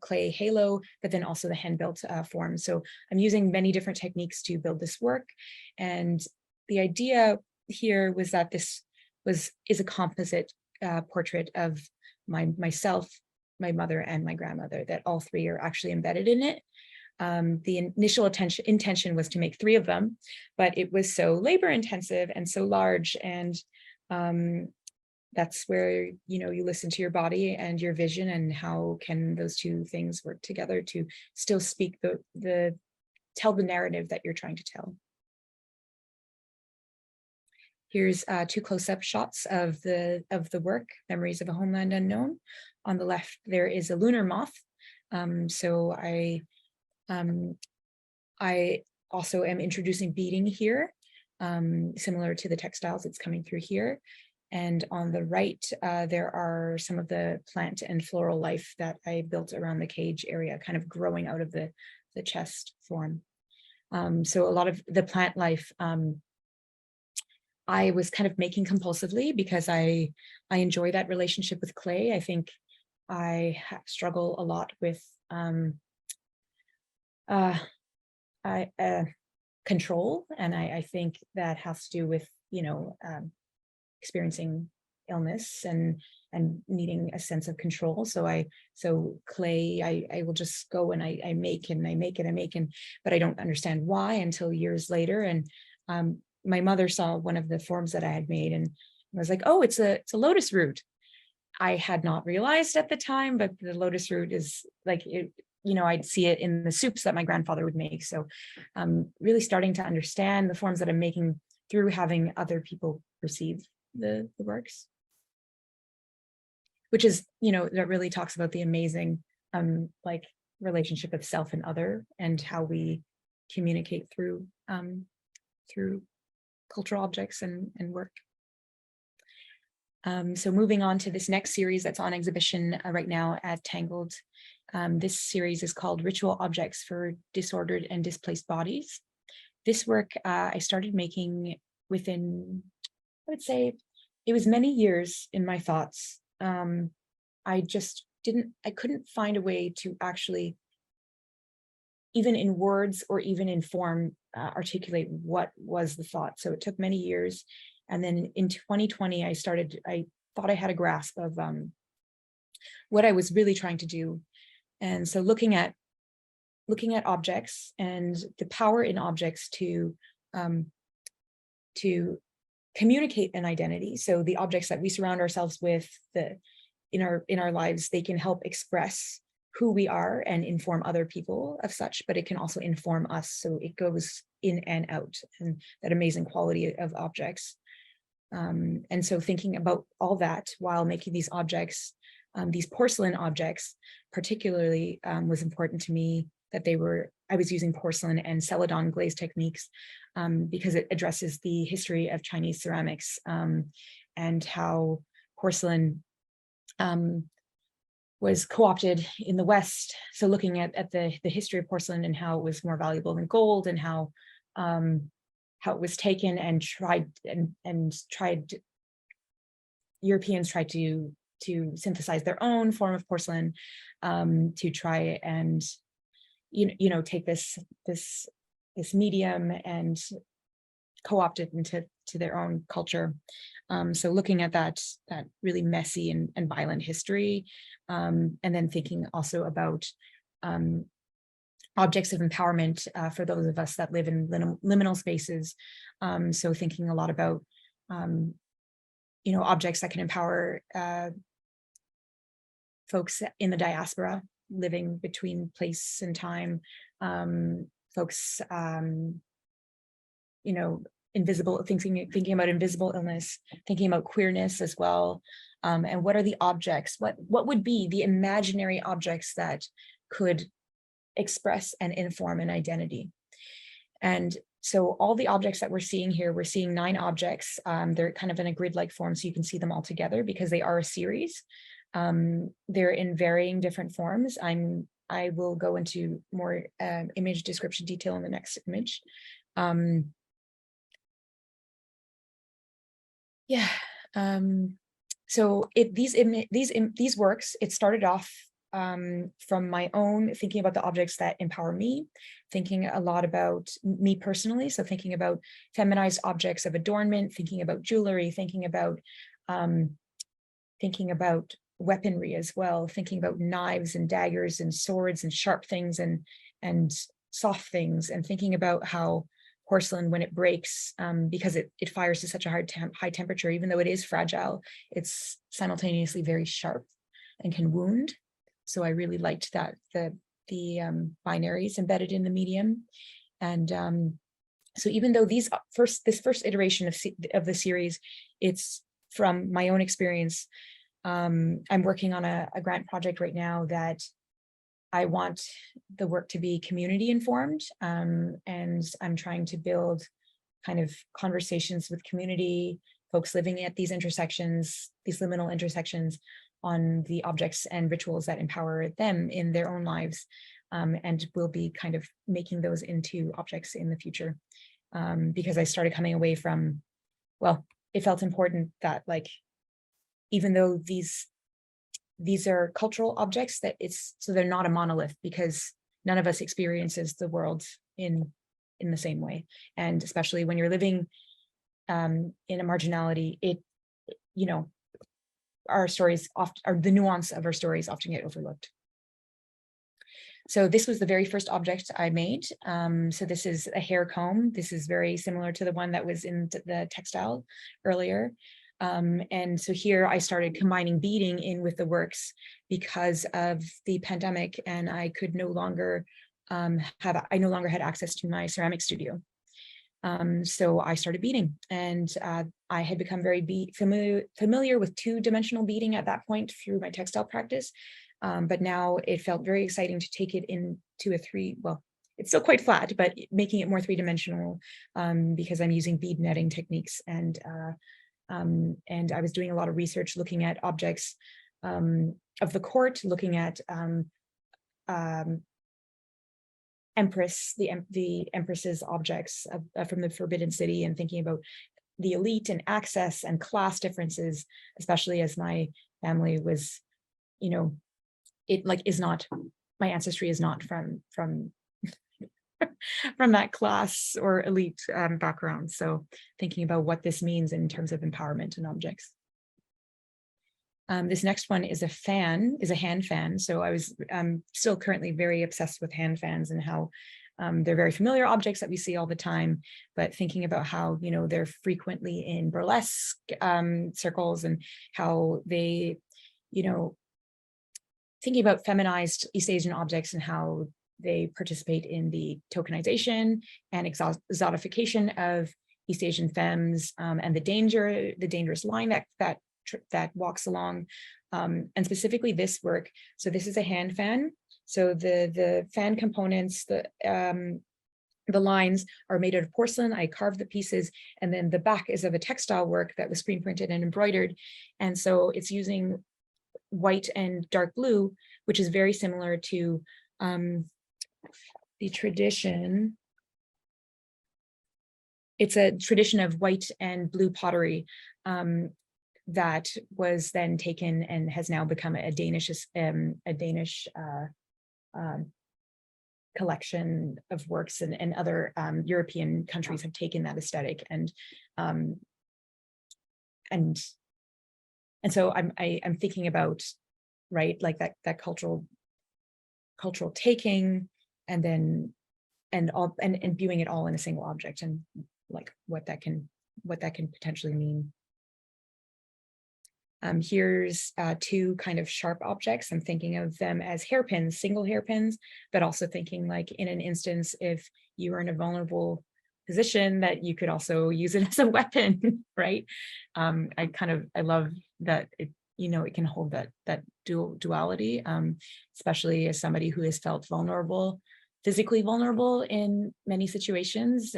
clay halo, but then also the hand built forms. So I'm using many different techniques to build this work. And the idea here was that this is a composite portrait of myself, my mother, and my grandmother, that all 3 are actually embedded in it. The initial intention was to make 3 of them, but it was so labor intensive and so large. And that's where, you listen to your body and your vision, and how can those 2 things work together to still speak tell the narrative that you're trying to tell. Here's two close-up shots of the work, Memories of a Homeland Unknown. On the left, there is a lunar moth. So I also am introducing beading here, similar to the textiles that's coming through here. And on the right, there are some of the plant and floral life that I built around the cage area, kind of growing out of the chest form. So a lot of the plant life, I was kind of making compulsively because I enjoy that relationship with clay. I think I struggle a lot with control, and I think that has to do with, you know, experiencing illness and needing a sense of control. So clay, I will just go and I make and I make and I make, but I don't understand why until years later. And my mother saw one of the forms that I had made and was like, oh, it's a lotus root. I had not realized at the time, but the lotus root is like, it, you know, I'd see it in the soups that my grandfather would make. So really starting to understand the forms that I'm making through having other people receive the works, which is, you know, that really talks about the amazing like relationship of self and other, and how we communicate through cultural objects and work. So moving on to this next series that's on exhibition right now at Tangled. This series is called Ritual Objects for Disordered and Displaced Bodies. This work I started making within, I would say, it was many years in my thoughts. I just couldn't find a way to actually, even in words or even in form, articulate what was the thought. So it took many years. And then in 2020, I thought I had a grasp of what I was really trying to do. And so looking at objects and the power in objects to communicate an identity. So the objects that we surround ourselves with, in our lives, they can help express who we are and inform other people of such, but it can also inform us. So it goes in and out, and that amazing quality of objects. And so thinking about all that while making these objects, these porcelain objects particularly, was important to me that I was using porcelain and celadon glaze techniques, because it addresses the history of Chinese ceramics, and how porcelain was co-opted in the West. So looking at the history of porcelain and how it was more valuable than gold, and how it was taken and tried Europeans tried to synthesize their own form of porcelain, to try and you know take this medium and co-opt it into their own culture. So looking at that really messy and violent history, and then thinking also about objects of empowerment for those of us that live in liminal spaces. So thinking a lot about you know, objects that can empower folks in the diaspora living between place and time, folks you know, invisible, thinking about invisible illness, thinking about queerness as well. And what are the objects? What would be the imaginary objects that could express and inform an identity? And so all the objects that we're seeing here, we're seeing 9 objects. They're kind of in a grid-like form, so you can see them all together because they are a series. They're in varying different forms. I will go into more image description detail in the next image. Yeah. So these works, it started off from my own thinking about the objects that empower me, thinking a lot about me personally. So thinking about feminized objects of adornment, thinking about jewelry, thinking about weaponry as well, thinking about knives and daggers and swords and sharp things and soft things, and thinking about how porcelain, when it breaks, because it fires to such a high temperature, even though it is fragile, it's simultaneously very sharp and can wound. So I really liked that the binaries embedded in the medium. And So even though this first iteration of the series, it's from my own experience, I'm working on a grant project right now that I want the work to be community informed, and I'm trying to build kind of conversations with community folks living at these intersections, these liminal intersections, on the objects and rituals that empower them in their own lives, and we'll be kind of making those into objects in the future, because I started coming away from, well, it felt important that, like, even though these are cultural objects, that so they're not a monolith, because none of us experiences the world in the same way. And especially when you're living in a marginality, our stories often, or the nuance of our stories often get overlooked. So this was the very first object I made. So this is a hair comb. This is very similar to the one that was in the textile earlier. And so here I started combining beading in with the works because of the pandemic, and I could no longer had access to my ceramic studio. So I started beading, and I had become very familiar with two-dimensional beading at that point through my textile practice. But now it felt very exciting to take it into it's still quite flat, but making it more three-dimensional, because I'm using bead netting techniques, and I was doing a lot of research looking at objects of the court, looking at the Empress's objects from the Forbidden City, and thinking about the elite and access and class differences, especially as my family was, my ancestry is not from from that class or elite background. So thinking about what this means in terms of empowerment and objects. This next one is a hand fan. So I was still currently very obsessed with hand fans, and how they're very familiar objects that we see all the time, but thinking about how, they're frequently in burlesque circles, and how they, thinking about feminized East Asian objects and how they participate in the tokenization and exotification of East Asian femmes, and the dangerous line that walks along, and specifically this work. So this is a hand fan. So the fan components, the lines are made out of porcelain. I carved the pieces, and then the back is of a textile work that was screen printed and embroidered. And so it's using white and dark blue, which is very similar to the tradition. It's a tradition of white and blue pottery that was then taken and has now become a Danish collection of works, and other European countries have taken that aesthetic, and so I'm thinking about, right, like that cultural taking, and then and viewing it all in a single object, and like what that can potentially mean. Here's two kind of sharp objects. I'm thinking of them as hairpins, single hairpins, but also thinking, like, in an instance, if you are in a vulnerable position, that you could also use it as a weapon, right? I love that it can hold that duality, especially as somebody who has felt physically vulnerable in many situations,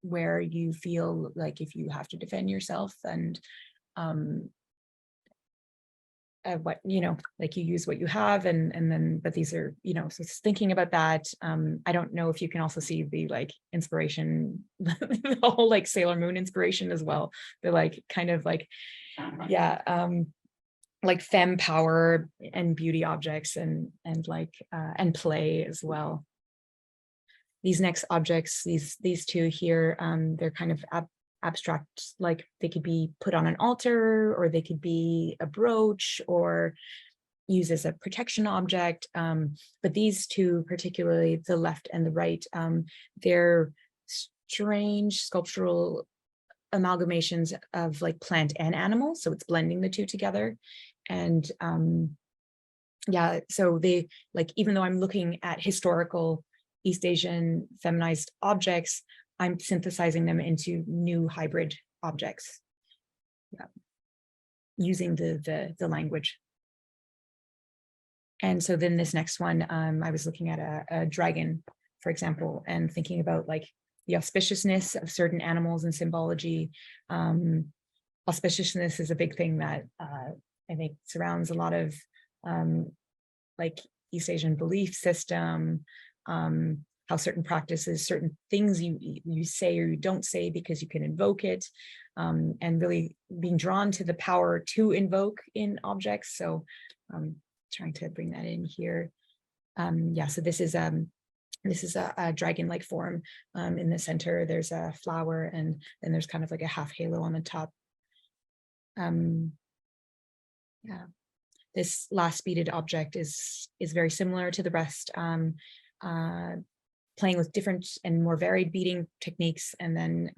where you feel like if you have to defend yourself, and like you use what you have, and then, but these are, so thinking about that, I don't know if you can also see the, like, inspiration, the whole, like, Sailor Moon inspiration as well. They're like kind of like, like femme power and beauty objects, and play as well. These next objects, these two here, they're kind of abstract, like they could be put on an altar, or they could be a brooch, or used as a protection object. But these two, particularly the left and the right, they're strange sculptural amalgamations of, like, plant and animal. So it's blending the two together. And so they, like, even though I'm looking at historical East Asian feminized objects, I'm synthesizing them into new hybrid objects, using the language. And so then this next one, I was looking at a dragon, for example, and thinking about like the auspiciousness of certain animals and symbology. Auspiciousness is a big thing that I think surrounds a lot of like East Asian belief system, how certain practices, certain things you say or you don't say because you can invoke it, and really being drawn to the power to invoke in objects. So trying to bring that in here. Yeah, so this is a dragon-like form. In the center, there's a flower, and then there's kind of like a half halo on the top. Yeah, this last beaded object is very similar to the rest, playing with different and more varied beading techniques, and then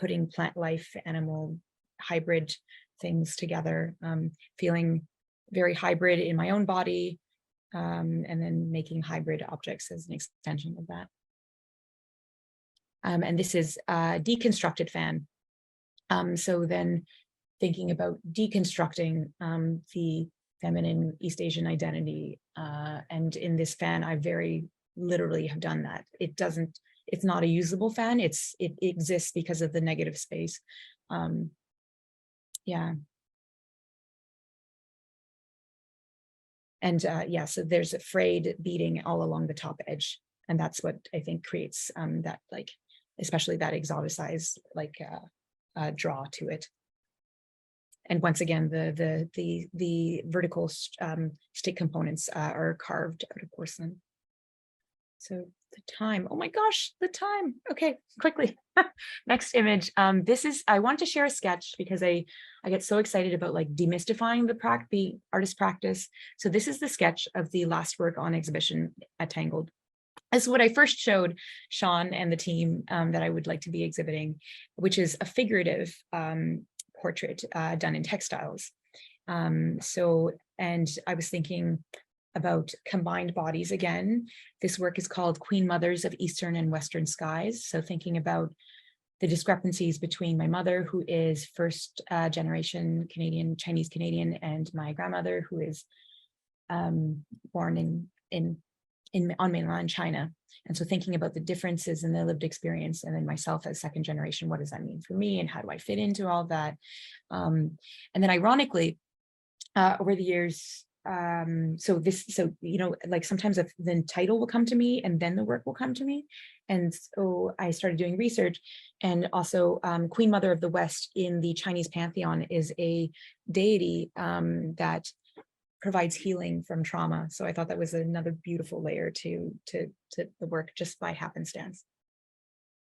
putting plant life, animal, hybrid things together, feeling very hybrid in my own body, and then making hybrid objects as an extension of that. And this is a deconstructed fan. So then thinking about deconstructing the feminine East Asian identity. And in this fan, I very literally have done that. It's not a usable fan. It exists because of the negative space. Yeah. And yeah, so there's a frayed beading all along the top edge. And that's what I think creates that, like, especially that exoticized, like, draw to it. And once again, the vertical stick components are carved out of porcelain. So the time, oh my gosh, the time. Okay, quickly. Next image. I want to share a sketch because I get so excited about like demystifying the artist practice. So this is the sketch of the last work on exhibition at Tangled. This is what I first showed Sean and the team that I would like to be exhibiting, which is a figurative portrait done in textiles. And I was thinking about combined bodies again. This work is called Queen Mothers of Eastern and Western Skies. So thinking about the discrepancies between my mother, who is first generation Canadian, Chinese Canadian, and my grandmother, who is born on mainland China. And so thinking about the differences in the lived experience, and then myself as second generation, what does that mean for me and how do I fit into all that? And then ironically, over the years, like sometimes the title will come to me and then the work will come to me. And so I started doing research, and also Queen Mother of the West in the Chinese pantheon is a deity that provides healing from trauma. So I thought that was another beautiful layer to the work just by happenstance.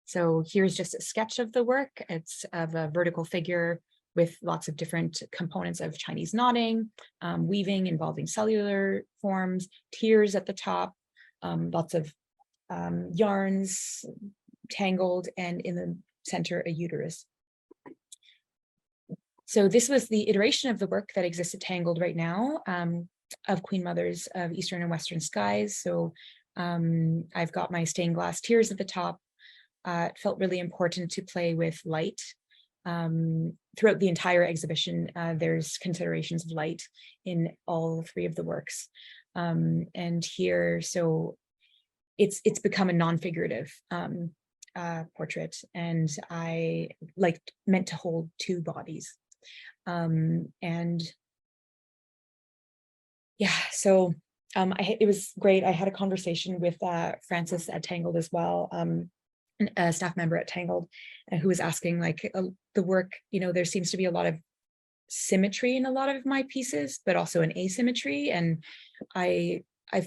So here's just a sketch of the work. It's of a vertical figure with lots of different components of Chinese knotting, weaving involving cellular forms, tears at the top, lots of yarns tangled, and in the center, a uterus. So this was the iteration of the work that exists at Tangled right now, of Queen Mothers of Eastern and Western Skies. So I've got my stained glass tears at the top. It felt really important to play with light. Throughout the entire exhibition, there's considerations of light in all three of the works. And here, so it's become a non-figurative portrait, and I meant to hold two bodies. And yeah, so it was great. I had a conversation with Francis at Tangled as well, a staff member at Tangled, who was asking like the work, there seems to be a lot of symmetry in a lot of my pieces, but also an asymmetry. And I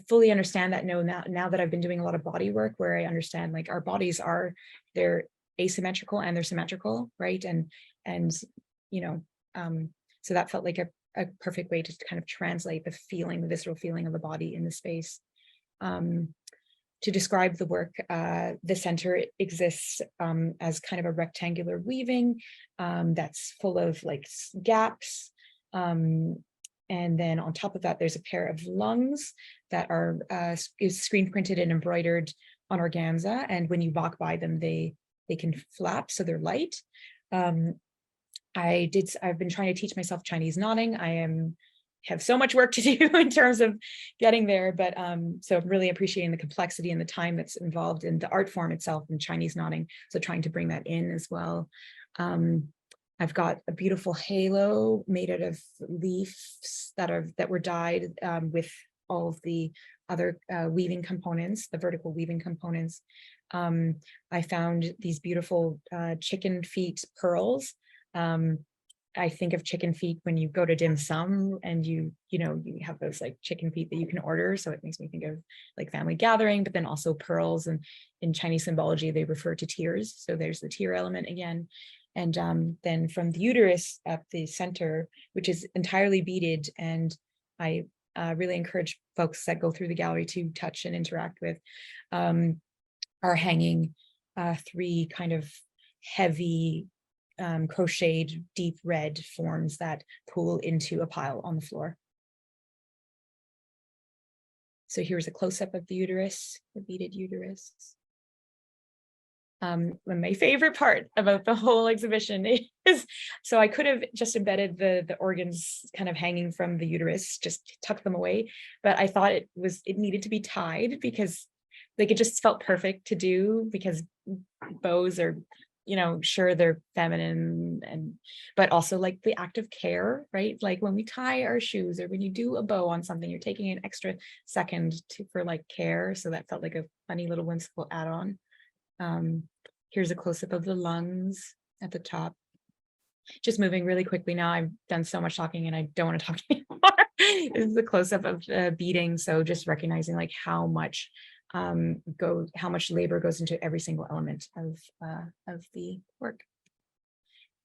fully understand that now that I've been doing a lot of body work, where I understand like our bodies they're asymmetrical and they're symmetrical, right? And so that felt like a perfect way to kind of translate the visceral feeling of the body in the space. To describe the work, the center exists as kind of a rectangular weaving that's full of like gaps. And then on top of that, there's a pair of lungs that is screen printed and embroidered on organza, and when you walk by them, they can flap, so they're light. I've been trying to teach myself Chinese knotting. Have so much work to do in terms of getting there, but so I'm really appreciating the complexity and the time that's involved in the art form itself in Chinese knotting. So trying to bring that in as well. I've got a beautiful halo made out of leaves that were dyed with all of the other weaving components, the vertical weaving components. I found these beautiful chicken feet pearls. I think of chicken feet when you go to dim sum and you have those like chicken feet that you can order. So it makes me think of like family gathering, but then also pearls, and in Chinese symbology, they refer to tears. So there's the tear element again. And then from the uterus at the center, which is entirely beaded, and I really encourage folks that go through the gallery to touch and interact with, are hanging 3 kind of heavy crocheted deep red forms that pool into a pile on the floor. So here's a close-up of the uterus, the beaded uterus. My favorite part about the whole exhibition is, so I could have just embedded the organs kind of hanging from the uterus, just tuck them away, but I thought it needed to be tied, because like it just felt perfect to do, because bows are, sure, they're feminine, but also like the act of care, right? Like when we tie our shoes or when you do a bow on something, you're taking an extra second for like care. So that felt like a funny little whimsical add-on. Here's a close-up of the lungs at the top. Just moving really quickly now. I've done so much talking and I don't want to talk anymore. This is a close-up of beading. So just recognizing like how much labor goes into every single element of the work.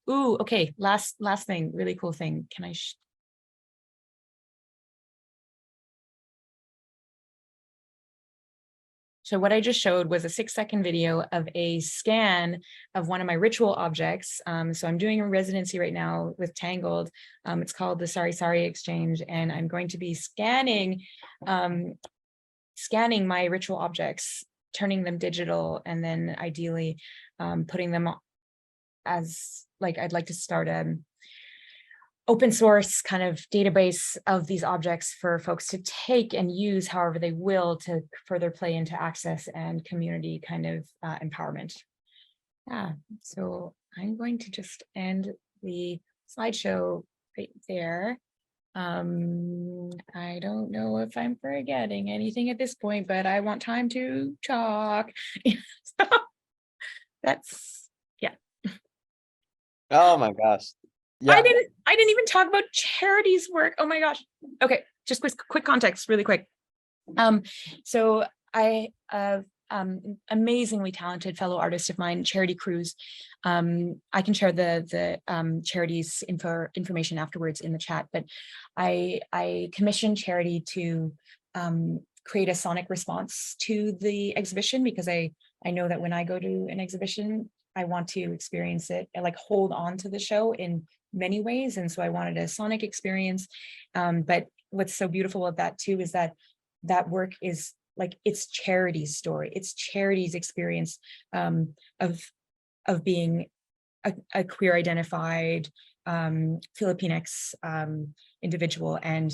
Ooh, okay. Last thing, really cool thing. Can I? So what I just showed was a 6-second video of a scan of one of my ritual objects. So I'm doing a residency right now with Tangled. It's called the Sari Sari Exchange, and I'm going to be scanning my ritual objects, turning them digital, and then ideally putting them as like, I'd like to start an open source kind of database of these objects for folks to take and use however they will, to further play into access and community kind of empowerment. Yeah, so I'm going to just end the slideshow right there. I don't know if I'm forgetting anything at this point, but I want time to talk. So that's, yeah. Oh my gosh. Yeah. I didn't even talk about charities work. Oh my gosh. Okay, just quick context, really quick. So I amazingly talented fellow artist of mine, Charity Cruz. I can share the charities information afterwards in the chat, but I commissioned Charity to create a sonic response to the exhibition, because I know that when I go to an exhibition, I want to experience it and like hold on to the show in many ways. And so I wanted a sonic experience. But what's so beautiful about that too is that work is like, it's Charity's story. It's Charity's experience of being a queer identified Filipinx individual. And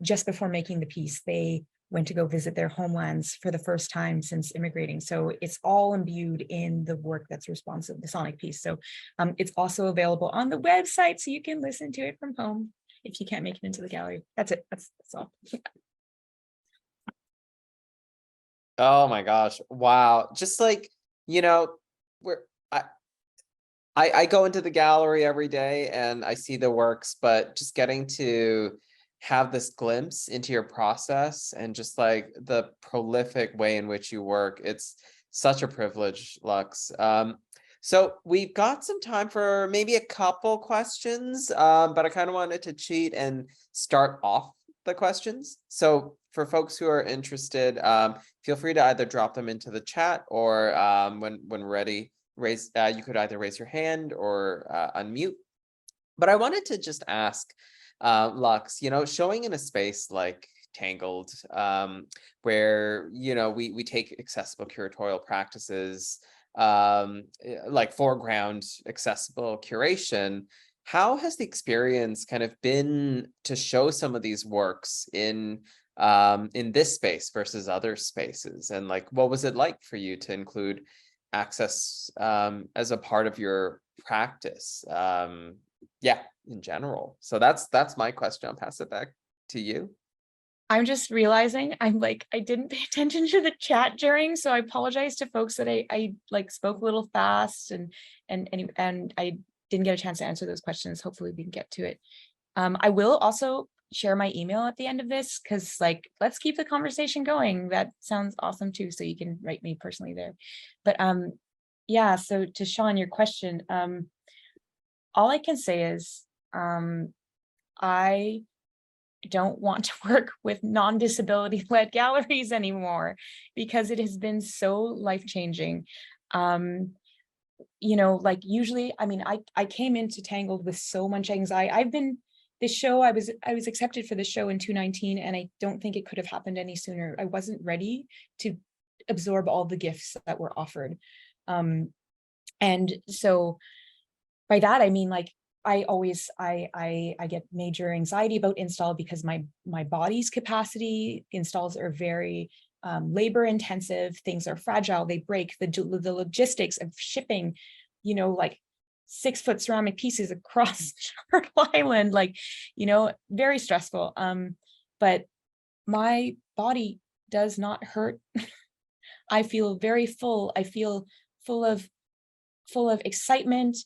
just before making the piece, they went to go visit their homelands for the first time since immigrating. So it's all imbued in the work that's responsive, the sonic piece. So it's also available on the website, so you can listen to it from home if you can't make it into the gallery. That's it. That's all. Oh my gosh. Wow. Just like, I go into the gallery every day and I see the works, but just getting to have this glimpse into your process and just like the prolific way in which you work, it's such a privilege, Lux. So we've got some time for maybe a couple questions, but I kind of wanted to cheat and start off the questions. So for folks who are interested, feel free to either drop them into the chat, or when ready, you could either raise your hand or unmute. But I wanted to just ask, Lux, showing in a space like Tangled, where, you know, we take accessible curatorial practices, like foreground accessible curation. How has the experience kind of been to show some of these works in this space versus other spaces? And like, what was it like for you to include access as a part of your practice? Yeah, in general. So that's my question. I'll pass it back to you. I'm just realizing I didn't pay attention to the chat during, so I apologize to folks that I like spoke a little fast and I didn't get a chance to answer those questions. Hopefully we can get to it. I will also share my email at the end of this, because like, let's keep the conversation going. That sounds awesome too. So you can write me personally there. But yeah, so to Sean, your question, all I can say is I don't want to work with non-disability led galleries anymore, because it has been so life-changing. You know, like usually, I mean, I came into Tangled with so much anxiety. This show, I was accepted for the show in 2019, and I don't think it could have happened any sooner. I wasn't ready to absorb all the gifts that were offered. And so by that, I mean, like, I get major anxiety about install, because my body's capacity, installs are very labor intensive, things are fragile, they break, the logistics of shipping, you know, like 6-foot ceramic pieces across Turtle Island, like, you know, very stressful. But my body does not hurt. I feel very full. I feel full of excitement.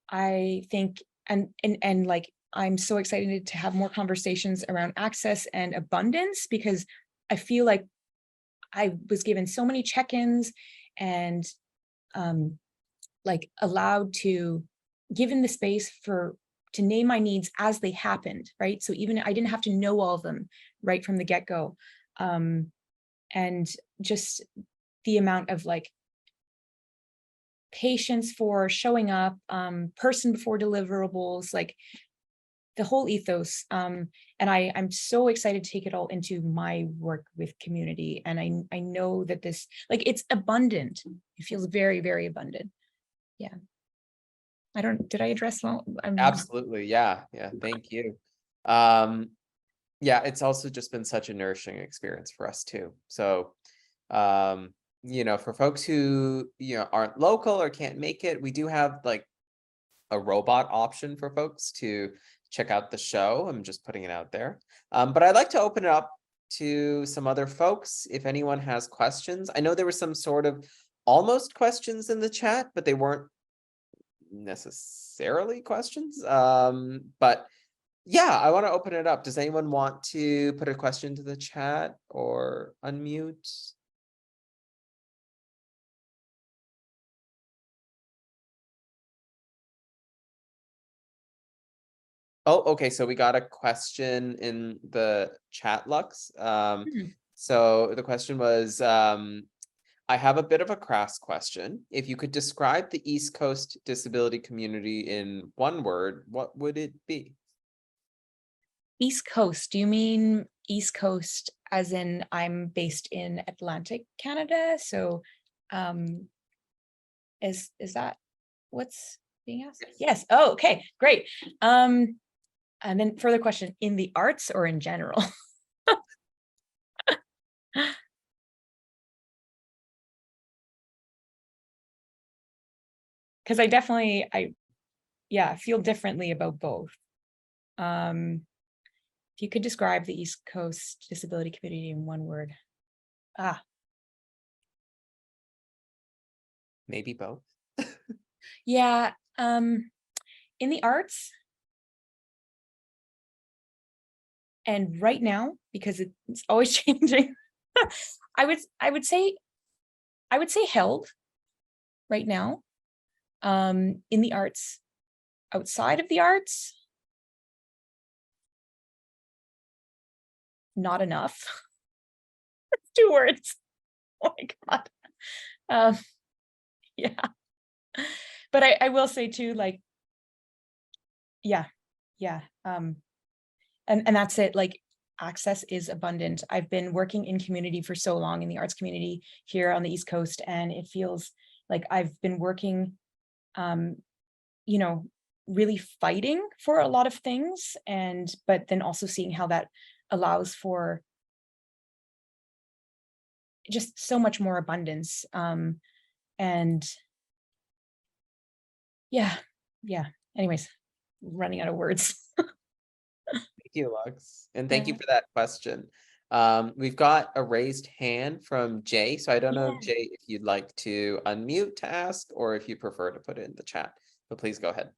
I think, and like, I'm so excited to have more conversations around access and abundance, because I feel like I was given so many check-ins and like allowed to, given the space to name my needs as they happened, right? So even I didn't have to know all of them right from the get-go. And just the amount of like patience for showing up, person before deliverables, like the whole ethos. And I'm so excited to take it all into my work with community. And I know that this, like, it's abundant. It feels very, very abundant. Yeah. Did I address all? Absolutely. Yeah. Thank you. Yeah, it's also just been such a nourishing experience for us too. So, you know, for folks who, you know, aren't local or can't make it, we do have like a robot option for folks to check out the show. I'm just putting it out there. But I'd like to open it up to some other folks if anyone has questions. I know there were some sort of almost questions in the chat, but they weren't necessarily questions. But yeah, I want to open it up. Does anyone want to put a question to the chat or unmute? Oh, okay. So we got a question in the chat, Lux. So the question was, I have a bit of a crass question. If you could describe the East Coast disability community in one word, what would it be? East Coast, do you mean East Coast as in I'm based in Atlantic Canada? So is that what's being asked? Yes. Oh, okay, great. And then further question, in the arts or in general? Because I definitely, feel differently about both. If you could describe the East Coast disability community in one word. Maybe both. Yeah, in the arts, and right now, because it's always changing, I would say held right now. In the arts, outside of the arts, not enough. That's 2 words. Oh my God. Yeah. But I will say too, like, yeah. And that's it. Like, access is abundant. I've been working in community for so long, in the arts community here on the East Coast, and it feels like I've been working, you know, really fighting for a lot of things, but then also seeing how that allows for just so much more abundance. And yeah. Anyways, running out of words. Thank you, Lux. And thank you Yeah. for that question. We've got a raised hand from Jay. So I don't know, Jay, if you'd like to unmute to ask or if you prefer to put it in the chat, but please go ahead.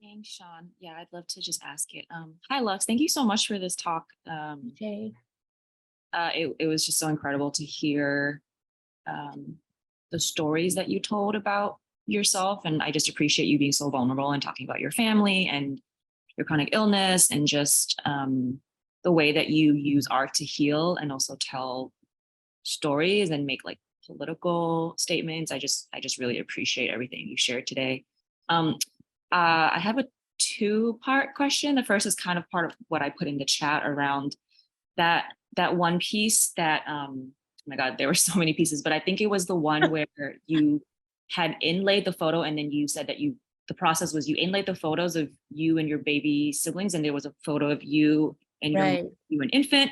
Thanks, Sean. Yeah, I'd love to just ask it. Hi, Lux. Thank you so much for this talk. Okay. It was just so incredible to hear the stories that you told about yourself. And I just appreciate you being so vulnerable and talking about your family and your chronic illness and just the way that you use art to heal and also tell stories and make like political statements. I just really appreciate everything you shared today. I have a two-part question. The first is kind of part of what I put in the chat around that one piece that, oh my God, there were so many pieces, but I think it was the one where you had inlaid the photo and then you said that the process was you inlaid the photos of you and your baby siblings, and there was a photo of you and you an infant.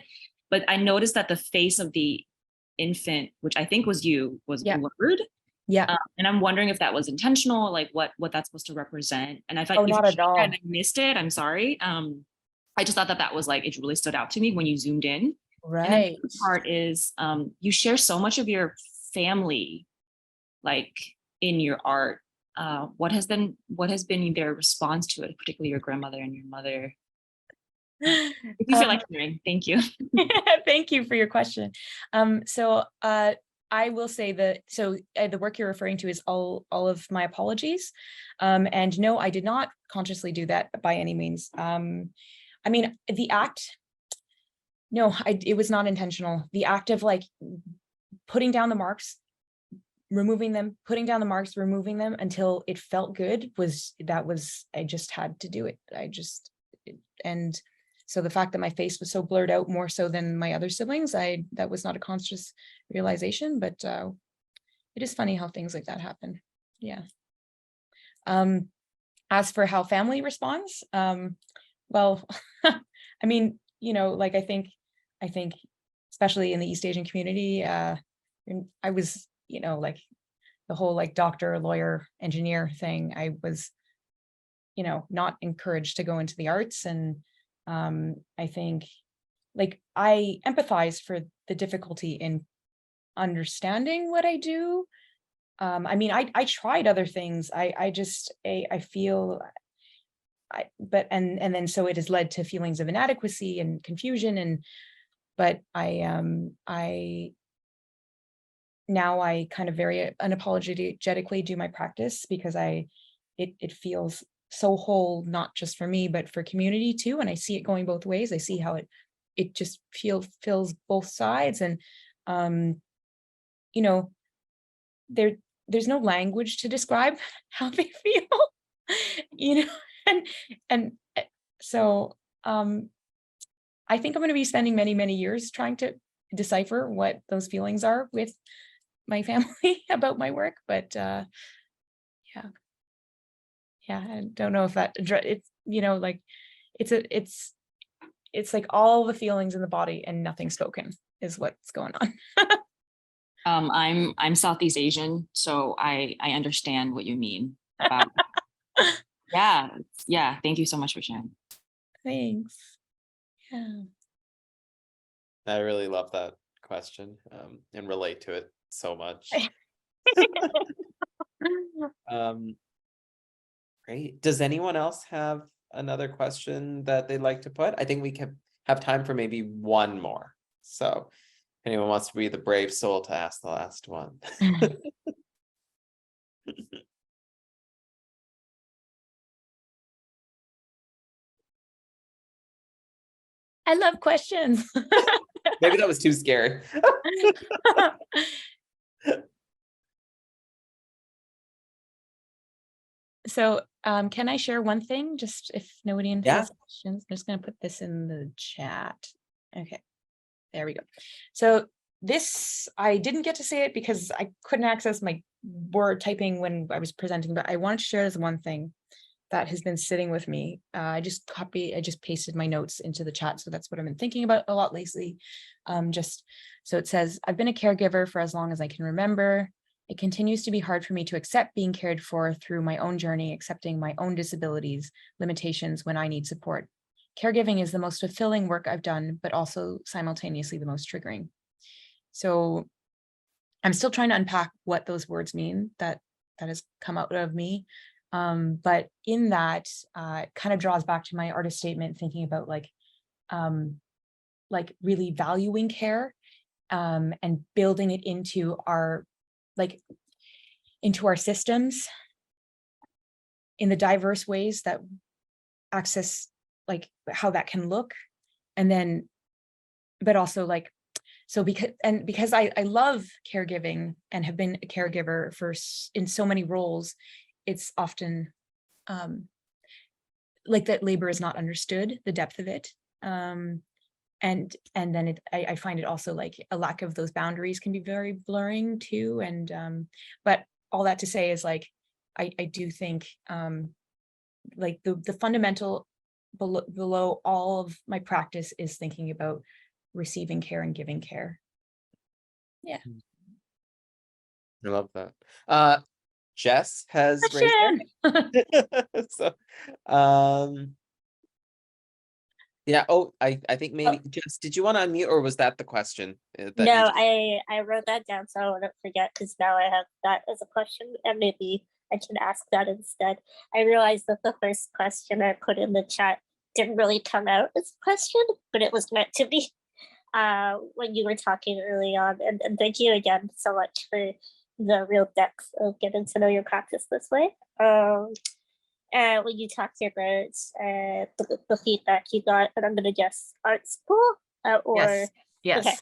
But I noticed that the face of the infant, which I think was you, was blurred. Yeah. And I'm wondering if that was intentional, like what that's supposed to represent. And I thought, not at all. I missed it. I'm sorry. I just thought that was like, it really stood out to me when you zoomed in. Right. And then the part is, you share so much of your family, like in your art. What has been their response to it, particularly your grandmother and your mother? If you feel like hearing, thank you. Thank you for your question. So I will say that, the work you're referring to is all of my apologies. And no, I did not consciously do that by any means. I mean, the act, no, it was not intentional. The act of like putting down the marks, removing them, putting down the marks, removing them until it felt good I just had to do it. And so the fact that my face was so blurred out more so than my other siblings, that was not a conscious realization, but it is funny how things like that happen. Yeah. As for how family responds, well, I mean, like I think especially in the East Asian community, I was, like the whole like doctor, lawyer, engineer thing, I was, not encouraged to go into the arts. And I think like I empathize for the difficulty in understanding what I do. I mean, I tried other things. I feel, and then so it has led to feelings of inadequacy and confusion. But now I kind of very unapologetically do my practice because it feels so whole, not just for me, but for community too. And I see it going both ways. I see how it just fills both sides. And, there's no language to describe how they feel, and so, I think I'm going to be spending many, many years trying to decipher what those feelings are with my family about my work. But, yeah, I don't know if that it's, like it's like all the feelings in the body and nothing spoken is what's going on. I'm Southeast Asian, so I understand what you mean about yeah. Thank you so much for sharing. Thanks. Yeah. I really love that question and relate to it so much. Great. Does anyone else have another question that they'd like to put? I think we can have time for maybe one more. So if anyone wants to be the brave soul to ask the last one. I love questions. Maybe that was too scary. So Can I share one thing? Just if nobody Yeah. has questions, I'm just going to put this in the chat. Okay, there we go. So this, I didn't get to say it because I couldn't access my word typing when I was presenting, but I wanted to share this one thing that has been sitting with me. I just pasted my notes into the chat. So that's what I've been thinking about a lot lately. So it says, I've been a caregiver for as long as I can remember. It continues to be hard for me to accept being cared for through my own journey, accepting my own disabilities, limitations when I need support. Caregiving is the most fulfilling work I've done, but also simultaneously the most triggering. So I'm still trying to unpack what those words mean that has come out of me. But in that, it kind of draws back to my artist statement, thinking about like really valuing care and building it into our systems in the diverse ways that access, like how that can look. And then, but also like, so because I love caregiving and have been a caregiver in so many roles, it's often like that labor is not understood, the depth of it. And then I find it also like a lack of those boundaries can be very blurring too. And but all that to say is like, I do think like the fundamental below all of my practice is thinking about receiving care and giving care. Yeah. I love that. Jess has raised her hand. So, yeah. Oh, I think maybe Jess, did you want to unmute, or was that the question? No, I wrote that down so I wouldn't forget, because now I have that as a question, and maybe I can ask that instead. I realized that the first question I put in the chat didn't really come out as a question, but it was meant to be when you were talking early on. And thank you again so much for the real depth of getting to know your practice this way. And when you talked about the feedback you got, and I'm gonna guess art school or yes. Okay.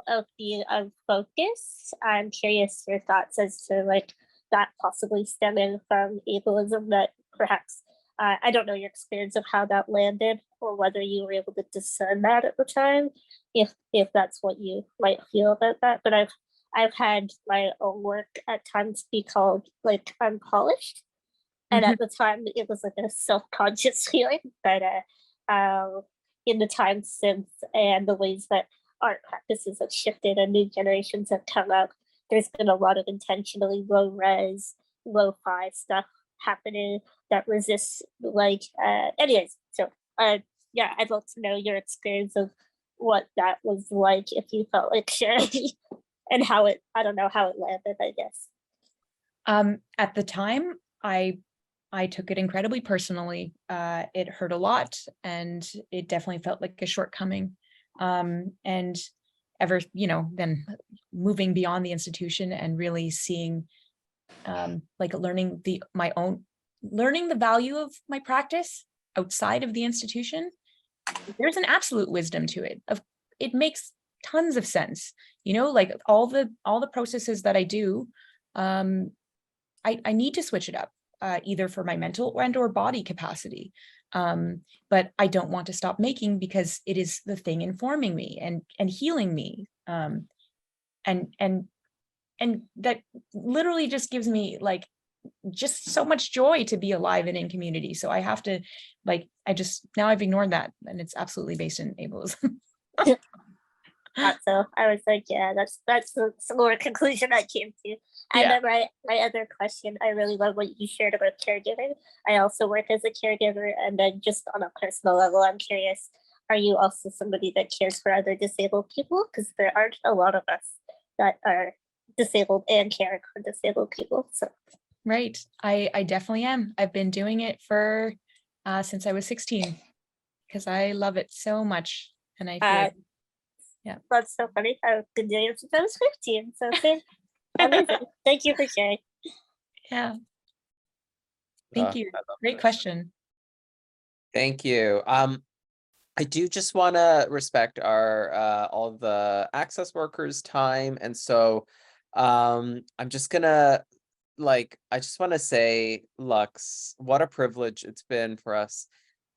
Of being unfocused, I'm curious your thoughts as to like that possibly stemming from ableism, that perhaps I don't know your experience of how that landed, or whether you were able to discern that at the time, if that's what you might feel about that. But I've had my own work at times be called like unpolished, and at the time it was like a self-conscious feeling. But in the time since, and the ways that art practices have shifted and new generations have come up, there's been a lot of intentionally low res, lo-fi stuff happening that resists like anyways. So yeah, I'd love to know your experience of what that was like, if you felt like sharing, and how it, I don't know how it landed, I guess. At the time, I took it incredibly personally. It hurt a lot, and it definitely felt like a shortcoming. And ever, then moving beyond the institution and really seeing, like learning the value of my practice outside of the institution. There's an absolute wisdom to it. It makes tons of sense, like all the processes that I do. I need to switch it up, either for my mental and or body capacity. But I don't want to stop making, because it is the thing informing me and healing me. And that literally just gives me like just so much joy to be alive and in community. So I have to now I've ignored that, and it's absolutely based in ableism. So I was like, yeah, that's the similar conclusion I came to. And then my other question, I really love what you shared about caregiving. I also work as a caregiver, and then just on a personal level, I'm curious, are you also somebody that cares for other disabled people? Because there aren't a lot of us that are disabled and caring for disabled people. So right, I definitely am. I've been doing it for since I was 16, because I love it so much, and I feel yeah, that's so funny. I've been doing it since I was 15. So amazing. Thank you for sharing. Yeah. Thank you. Great question. Thank you. I do just want to respect our all of the access workers' time, and so I'm just gonna like, I just want to say, Lux, what a privilege it's been for us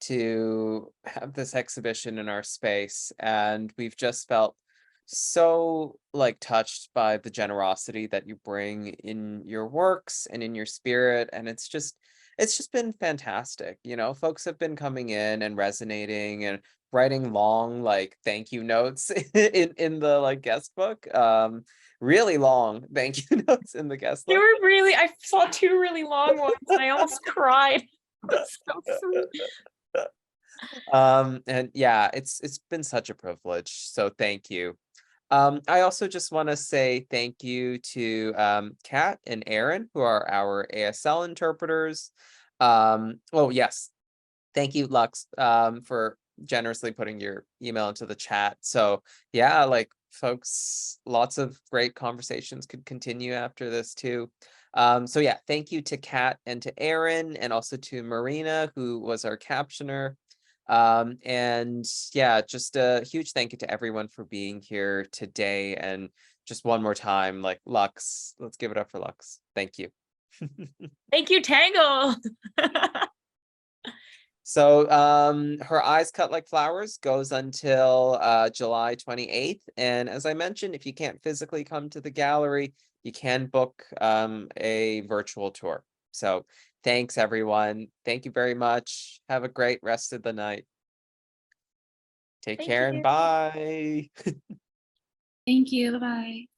to have this exhibition in our space. And we've just felt so like touched by the generosity that you bring in your works and in your spirit. And it's just been fantastic. You know, folks have been coming in and resonating and writing long like thank you notes in the like guest book. Really long thank you notes in the guest They book. were really, I saw two really long ones and I almost cried. That's so sweet. And yeah, it's been such a privilege, so thank you. I also just want to say thank you to Kat and Aaron, who are our ASL interpreters. Oh yes, thank you, Lux, for generously putting your email into the chat. So yeah, like folks, lots of great conversations could continue after this too. So yeah, thank you to Kat and to Aaron, and also to Marina, who was our captioner. And yeah, just a huge thank you to everyone for being here today. And just one more time, like Lux, let's give it up for Lux. Thank you. Thank you, Tangle. So her eyes cut like flowers goes until July 28th. And as I mentioned, if you can't physically come to the gallery, you can book a virtual tour. So thanks, everyone. Thank you very much. Have a great rest of the night. Take Thank care you. and bye. Thank you. Bye-bye.